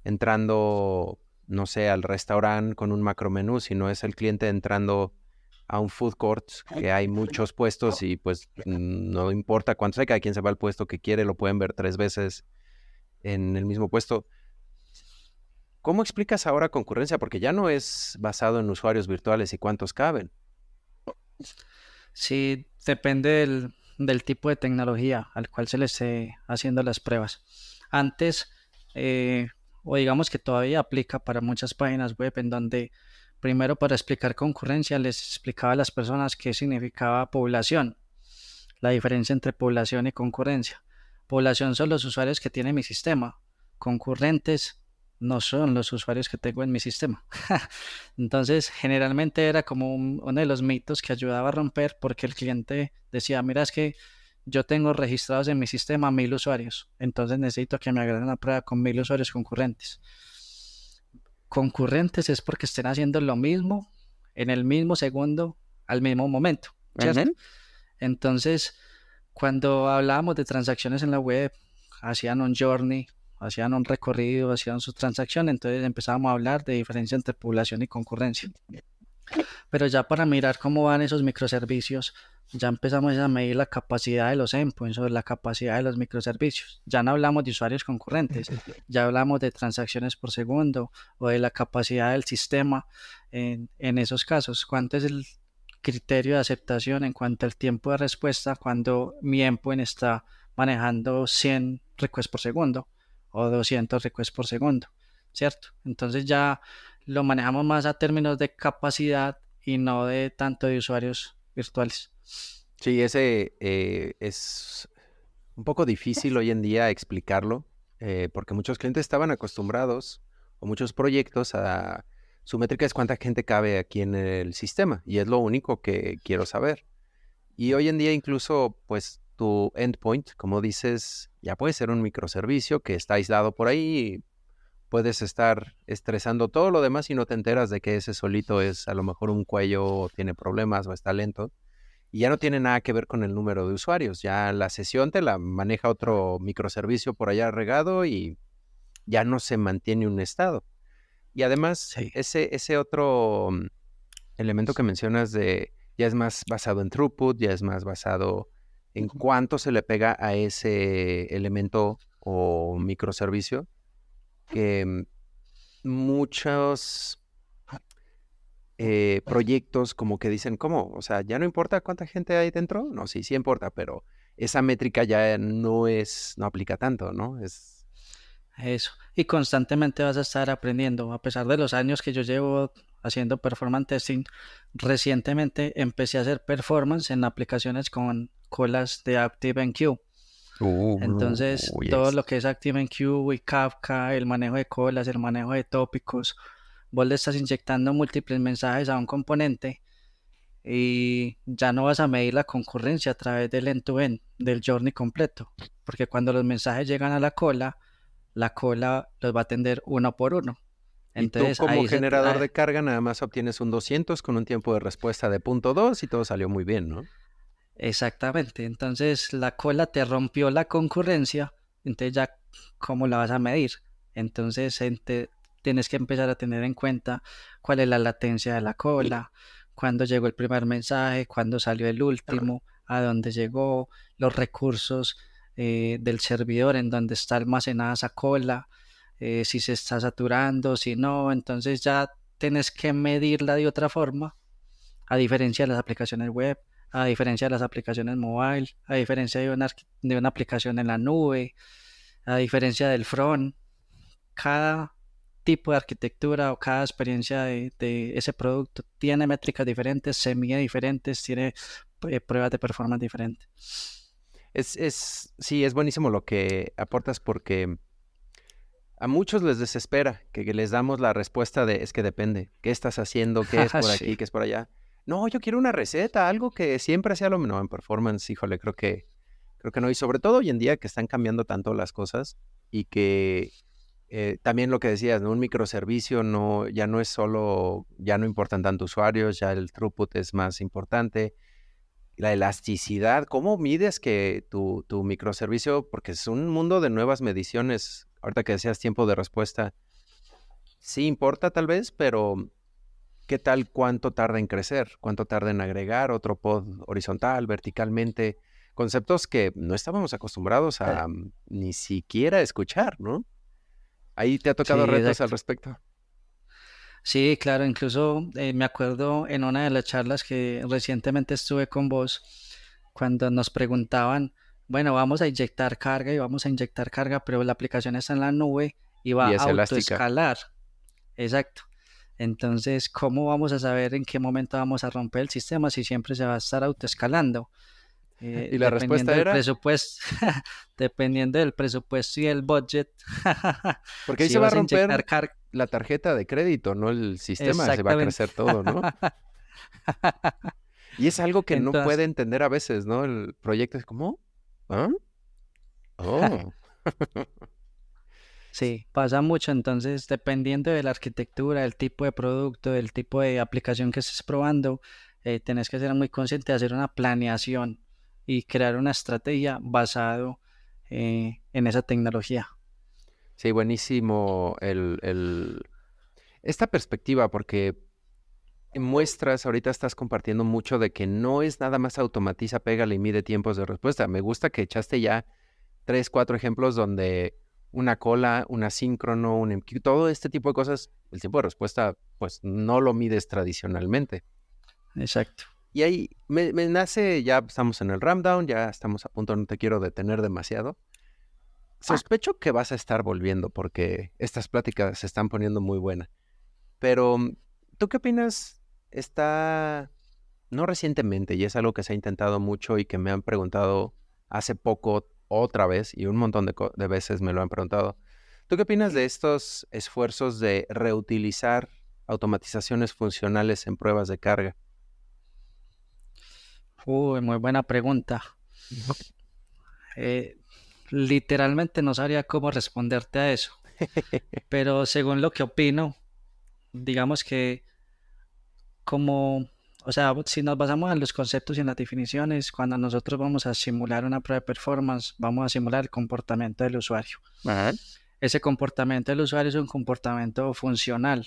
entrando, no sé, al restaurante con un macromenú, sino es el cliente entrando a un food court que hay muchos puestos y pues no importa cuántos hay, cada quien se va al puesto que quiere, lo pueden ver 3 veces en el mismo puesto. ¿Cómo explicas ahora concurrencia? Porque ya no es basado en usuarios virtuales y cuántos caben. sí, depende del tipo de tecnología al cual se le esté haciendo las pruebas. Antes, eh, o digamos que todavía aplica para muchas páginas web en donde primero para explicar concurrencia les explicaba a las personas qué significaba población, la diferencia entre población y concurrencia. Población son los usuarios que tiene mi sistema, concurrentes no son los usuarios que tengo en mi sistema. Entonces, generalmente era como uno de los mitos que ayudaba a romper porque el cliente decía, mira, es que yo tengo registrados en mi sistema 1.000 usuarios, entonces necesito que me agreguen una prueba con 1.000 usuarios concurrentes. Concurrentes es porque estén haciendo lo mismo en el mismo segundo al mismo momento, ¿cierto? Ujú. Entonces, cuando hablábamos de transacciones en la web, hacían un journey, hacían un recorrido, hacían su transacción, entonces empezábamos a hablar de diferencia entre población y concurrencia. Pero ya para mirar cómo van esos microservicios, ya empezamos a medir la capacidad de los endpoints o la capacidad de los microservicios. Ya no hablamos de usuarios concurrentes, ya hablamos de transacciones por segundo o de la capacidad del sistema en esos casos. ¿Cuánto es el criterio de aceptación en cuanto al tiempo de respuesta cuando mi endpoint está manejando 100 requests por segundo o 200 requests por segundo? ¿Cierto? Entonces ya lo manejamos más a términos de capacidad y no de tanto de usuarios virtuales. Sí, ese es un poco difícil hoy en día explicarlo, porque muchos clientes estaban acostumbrados o muchos proyectos a su métrica es cuánta gente cabe aquí en el sistema y es lo único que quiero saber. Y hoy en día incluso pues tu endpoint, como dices, ya puede ser un microservicio que está aislado por ahí. Puedes estar estresando todo lo demás y no te enteras de que ese solito es a lo mejor un cuello o tiene problemas o está lento. Y ya no tiene nada que ver con el número de usuarios. Ya la sesión te la maneja otro microservicio por allá regado y ya no se mantiene un estado. Y además, Sí. ese otro elemento que mencionas de ya es más basado en throughput, ya es más basado en cuánto se le pega a ese elemento o microservicio, que muchos proyectos como que dicen, ¿cómo? O sea, ¿ya no importa cuánta gente hay dentro? No, sí, sí importa, pero esa métrica ya no aplica tanto, ¿no? Eso. Y constantemente vas a estar aprendiendo. A pesar de los años que yo llevo haciendo performance testing, recientemente empecé a hacer performance en aplicaciones con colas de ActiveMQ. Entonces, todo Yes. lo que es ActiveMQ y Kafka, el manejo de colas, el manejo de tópicos, vos le estás inyectando múltiples mensajes a un componente y ya no vas a medir la concurrencia a través del end-to-end, del journey completo, porque cuando los mensajes llegan a la cola los va a atender uno por uno. Y tú Entonces como generador de carga nada más obtienes un 200 con un tiempo de respuesta de .2 y todo salió muy bien, ¿no? Exactamente. Entonces la cola te rompió la concurrencia, entonces ya, ¿cómo la vas a medir? Entonces tienes que empezar a tener en cuenta cuál es la latencia de la cola, cuándo llegó el primer mensaje, cuándo salió el último, a dónde llegó, los recursos del servidor en donde está almacenada esa cola, si se está saturando, si no, entonces ya tienes que medirla de otra forma, a diferencia de las aplicaciones web, a diferencia de las aplicaciones mobile, a diferencia de una aplicación en la nube, a diferencia del front. Cada tipo de arquitectura o cada experiencia de ese producto tiene métricas diferentes, se mide diferentes, tiene pruebas de performance diferentes. Sí, es buenísimo lo que aportas porque a muchos les desespera que les damos la respuesta de es que depende. ¿Qué estás haciendo? ¿Qué es por Sí, aquí? ¿Qué es por allá? No, yo quiero una receta, algo que siempre sea lo mismo. No, en performance, híjole, creo que no. Y sobre todo hoy en día que están cambiando tanto las cosas y que también lo que decías, ¿no? Un microservicio ya no es solo, ya no importan tanto usuarios, ya el throughput es más importante. La elasticidad, ¿cómo mides que tu microservicio? Porque es un mundo de nuevas mediciones. Ahorita que decías tiempo de respuesta, sí importa tal vez, pero ¿qué tal cuánto tarda en crecer? ¿Cuánto tarda en agregar otro pod horizontal, verticalmente? Conceptos que no estábamos acostumbrados eh, a ni siquiera escuchar, ¿no? Ahí te ha tocado sí, retos al exacto. respecto. Sí, claro, incluso me acuerdo en una de las charlas que recientemente estuve con vos, cuando nos preguntaban, bueno, vamos a inyectar carga y vamos a inyectar carga, pero la aplicación está en la nube y va Y a es elástica. autoescalar. Exacto. Entonces, ¿cómo vamos a saber en qué momento vamos a romper el sistema si siempre se va a estar autoescalando? Y la Dependiendo respuesta del era, presupuesto, dependiendo del presupuesto y el budget, porque ahí si se va a vas a inyectar romper carga, la tarjeta de crédito, no el sistema, se va a exactamente. crecer todo, ¿no? Y es algo que no Entonces, puede entender a veces, ¿no? El proyecto es como, ¿ah? Oh. sí, pasa mucho. Entonces, dependiendo de la arquitectura, del tipo de producto, del tipo de aplicación que estés probando, tenés que ser muy consciente de hacer una planeación y crear una estrategia basado en esa tecnología. Sí, buenísimo esta perspectiva, porque muestras, ahorita estás compartiendo mucho de que no es nada más automatiza, pégale y mide tiempos de respuesta. Me gusta que echaste ya 3, 4 ejemplos donde una cola, un asíncrono, un MQ, todo este tipo de cosas, el tiempo de respuesta, pues no lo mides tradicionalmente. Exacto. Y ahí me nace, ya estamos en el Ramdown, ya estamos a punto, no te quiero detener demasiado. Sospecho que vas a estar volviendo porque estas pláticas se están poniendo muy buenas. Pero, ¿tú qué opinas? Está, no recientemente, y es algo que se ha intentado mucho y que me han preguntado hace poco otra vez, y un montón de veces me lo han preguntado. ¿Tú qué opinas de estos esfuerzos de reutilizar automatizaciones funcionales en pruebas de carga? Uy, muy buena pregunta. Eh, Literalmente no sabría cómo responderte a eso, pero según lo que opino, digamos que como, o sea, si nos basamos en los conceptos y en las definiciones, cuando nosotros vamos a simular una prueba de performance, vamos a simular el comportamiento del usuario. Ajá. Ese comportamiento del usuario es un comportamiento funcional.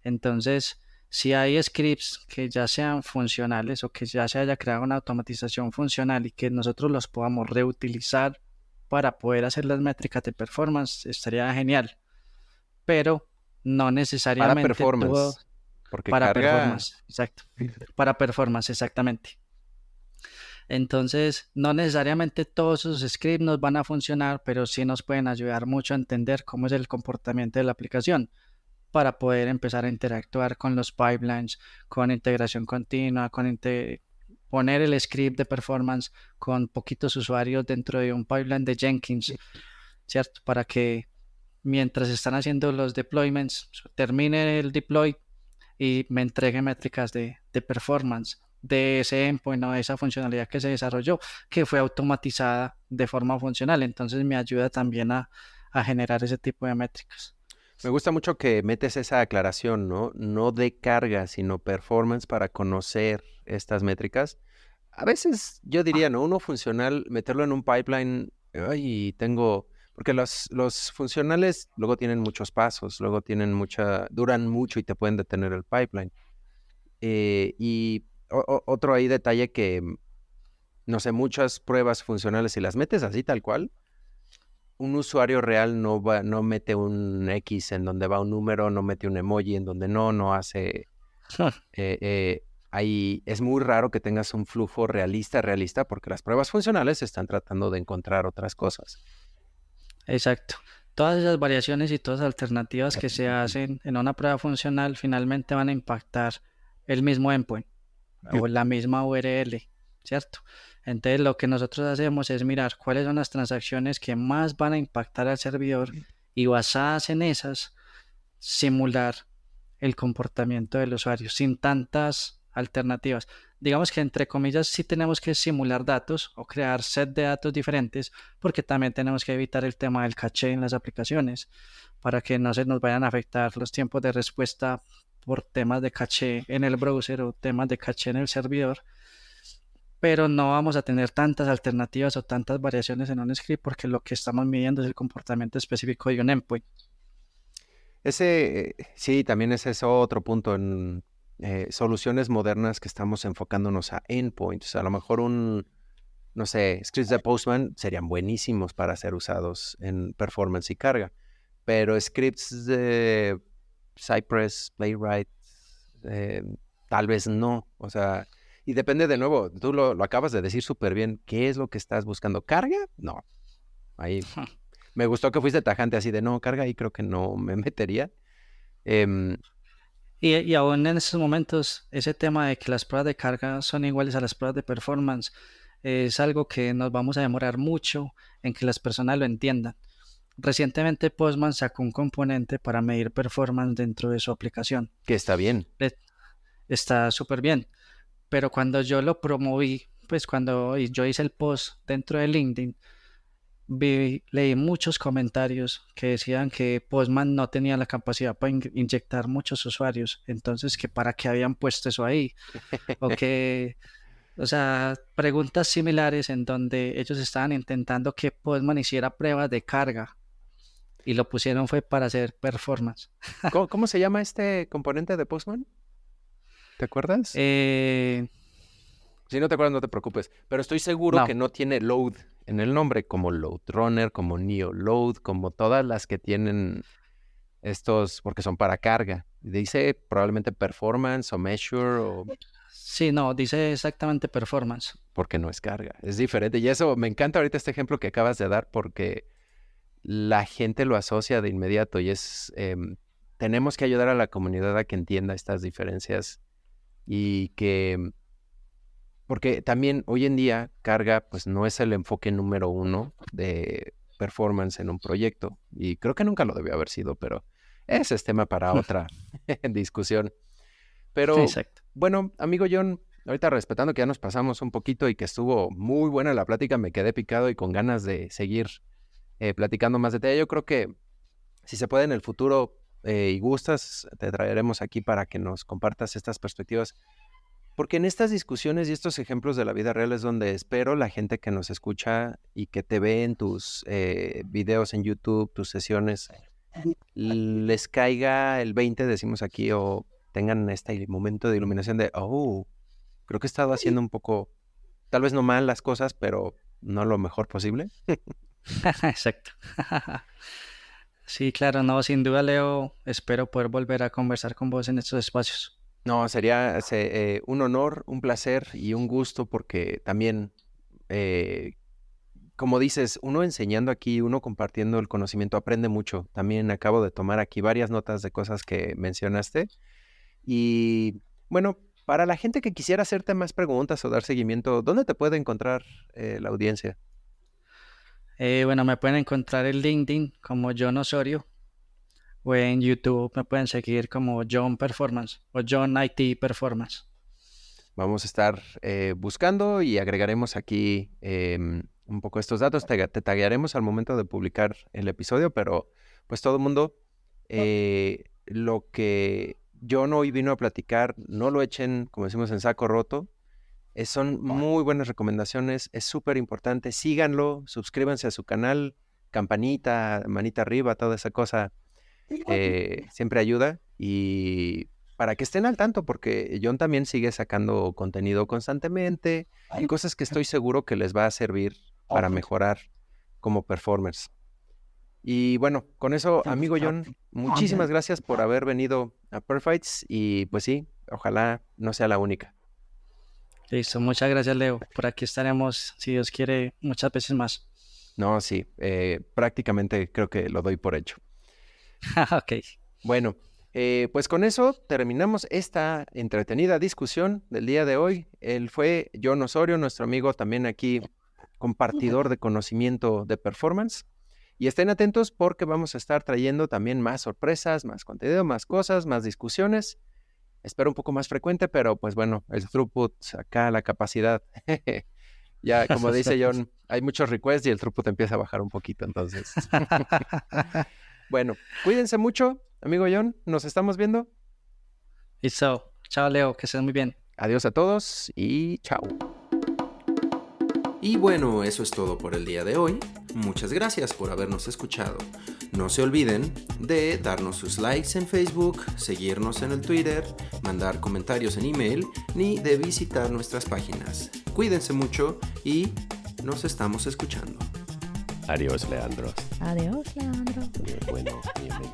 Entonces, si hay scripts que ya sean funcionales o que ya se haya creado una automatización funcional y que nosotros los podamos reutilizar para poder hacer las métricas de performance, estaría genial. Pero no Para necesariamente todo performance, porque para carga, performance, exacto. Para performance, exactamente. Entonces, no necesariamente todos esos scripts nos van a funcionar, pero sí nos pueden ayudar mucho a entender cómo es el comportamiento de la aplicación para poder empezar a interactuar con los pipelines, con integración continua, poner el script de performance con poquitos usuarios dentro de un pipeline de Jenkins, ¿cierto? Para que mientras están haciendo los deployments, termine el deploy y me entregue métricas de performance de ese endpoint o de esa funcionalidad que se desarrolló, que fue automatizada de forma funcional. Entonces me ayuda también a generar ese tipo de métricas. me gusta mucho que metes esa aclaración, ¿no? No de carga, sino performance para conocer estas métricas. A veces yo diría, ¿no? Uno funcional, meterlo en un pipeline, ay, porque los funcionales luego tienen muchos pasos, luego duran mucho y te pueden detener el pipeline. Y otro ahí detalle que, no sé, muchas pruebas funcionales, si las metes así tal cual, un usuario real no mete un X en donde va un número, no mete un emoji en donde no hace... ahí es muy raro que tengas un flujo realista, porque las pruebas funcionales están tratando de encontrar otras cosas. Exacto. Todas esas variaciones y todas las alternativas que se hacen en una prueba funcional finalmente van a impactar el mismo endpoint o la misma URL, ¿cierto? Entonces lo que nosotros hacemos es mirar cuáles son las transacciones que más van a impactar al servidor y basadas en esas simular el comportamiento del usuario sin tantas alternativas. Digamos que entre comillas sí tenemos que simular datos o crear set de datos diferentes porque también tenemos que evitar el tema del caché en las aplicaciones para que no se nos vayan a afectar los tiempos de respuesta por temas de caché en el browser o temas de caché en el servidor, pero no vamos a tener tantas alternativas o tantas variaciones en un script porque lo que estamos midiendo es el comportamiento específico de un endpoint. Sí, también ese es otro punto en soluciones modernas que estamos enfocándonos a endpoints. A lo mejor no sé, scripts de Postman serían buenísimos para ser usados en performance y carga, pero scripts de Cypress, Playwright, tal vez no. O sea, y depende de nuevo, tú lo acabas de decir súper bien. ¿Qué es lo que estás buscando? ¿Carga? No. Ahí me gustó que fuiste tajante así de no, carga ahí creo que no me metería. Em, Y aún en estos momentos, ese tema de que las pruebas de carga son iguales a las pruebas de performance es algo que nos vamos a demorar mucho en que las personas lo entiendan. Recientemente Postman sacó un componente para medir performance dentro de su aplicación. que está bien. Está súper bien, pero cuando yo lo promoví, pues cuando yo hice el post dentro de LinkedIn, leí muchos comentarios que decían que Postman no tenía la capacidad para inyectar muchos usuarios, entonces que para qué habían puesto eso ahí, o que, o sea, preguntas similares en donde ellos estaban intentando que Postman hiciera pruebas de carga y lo pusieron fue para hacer performance. ¿Cómo se llama este componente de Postman? ¿Te acuerdas? Eh, Si no te acuerdas, no te preocupes. Pero estoy seguro no, que no tiene load en el nombre, como Load Runner, como Neo Load, como todas las que tienen estos, porque son para carga. Dice probablemente performance o measure o sí, no, dice exactamente performance. porque no es carga. Es diferente. Y eso me encanta ahorita este ejemplo que acabas de dar porque la gente lo asocia de inmediato y tenemos que ayudar a la comunidad a que entienda estas diferencias y porque también hoy en día carga pues no es el enfoque número uno de performance en un proyecto y creo que nunca lo debió haber sido, pero ese es tema para otra discusión. Pero Exacto. bueno, amigo John, ahorita respetando que ya nos pasamos un poquito y que estuvo muy buena la plática, me quedé picado y con ganas de seguir platicando más detalle. Yo creo que si se puede en el futuro y gustas, te traeremos aquí para que nos compartas estas perspectivas. Porque en estas discusiones y estos ejemplos de la vida real es donde espero la gente que nos escucha y que te ve en tus videos en YouTube, tus sesiones, les caiga el 20, decimos aquí, o tengan este momento de iluminación de, oh, creo que he estado haciendo un poco, tal vez no mal las cosas, pero no lo mejor posible. Exacto. Sí, claro, no, sin duda, Leo, espero poder volver a conversar con vos en estos espacios. No, sería un honor, un placer y un gusto porque también, como dices, uno enseñando aquí, uno compartiendo el conocimiento, aprende mucho. También acabo de tomar aquí varias notas de cosas que mencionaste. Y bueno, para la gente que quisiera hacerte más preguntas o dar seguimiento, ¿dónde te puede encontrar la audiencia? Bueno, me pueden encontrar en LinkedIn como John Osorio o en YouTube me pueden seguir como John Performance o John IT Performance. Vamos a estar buscando y agregaremos aquí un poco estos datos. Te taguearemos al momento de publicar el episodio, pero pues todo el mundo, lo que John hoy vino a platicar, no lo echen, como decimos, en saco roto. Son muy buenas recomendaciones, es súper importante. Síganlo, suscríbanse a su canal, campanita, manita arriba, toda esa cosa siempre ayuda. Y para que estén al tanto, porque John también sigue sacando contenido constantemente. Hay cosas que estoy seguro que les va a servir para mejorar como performers. Y bueno, con eso, amigo John, muchísimas gracias por haber venido a Perfects y pues sí, ojalá no sea la única. Listo, muchas gracias, Leo. Por aquí estaremos, si Dios quiere, muchas veces más. No, sí, prácticamente creo que lo doy por hecho. Ok. Bueno, pues con eso terminamos esta entretenida discusión del día de hoy. Él fue John Osorio, nuestro amigo también aquí, compartidor de conocimiento de performance. Y estén atentos porque vamos a estar trayendo también más sorpresas, más contenido, más cosas, más discusiones. Espero un poco más frecuente, pero pues bueno, el throughput acá, la capacidad. Ya, como dice John, hay muchos requests y el throughput empieza a bajar un poquito, entonces. Bueno, cuídense mucho, amigo John. Nos estamos viendo. Listo. Chao, Leo, que estés muy bien. Adiós a todos y chao. Y bueno, eso es todo por el día de hoy. Muchas gracias por habernos escuchado. No se olviden de darnos sus likes en Facebook, seguirnos en el Twitter, mandar comentarios en email, ni de visitar nuestras páginas. Cuídense mucho y nos estamos escuchando. Adiós, Leandro. Adiós, Leandro. Bueno, mi amigo.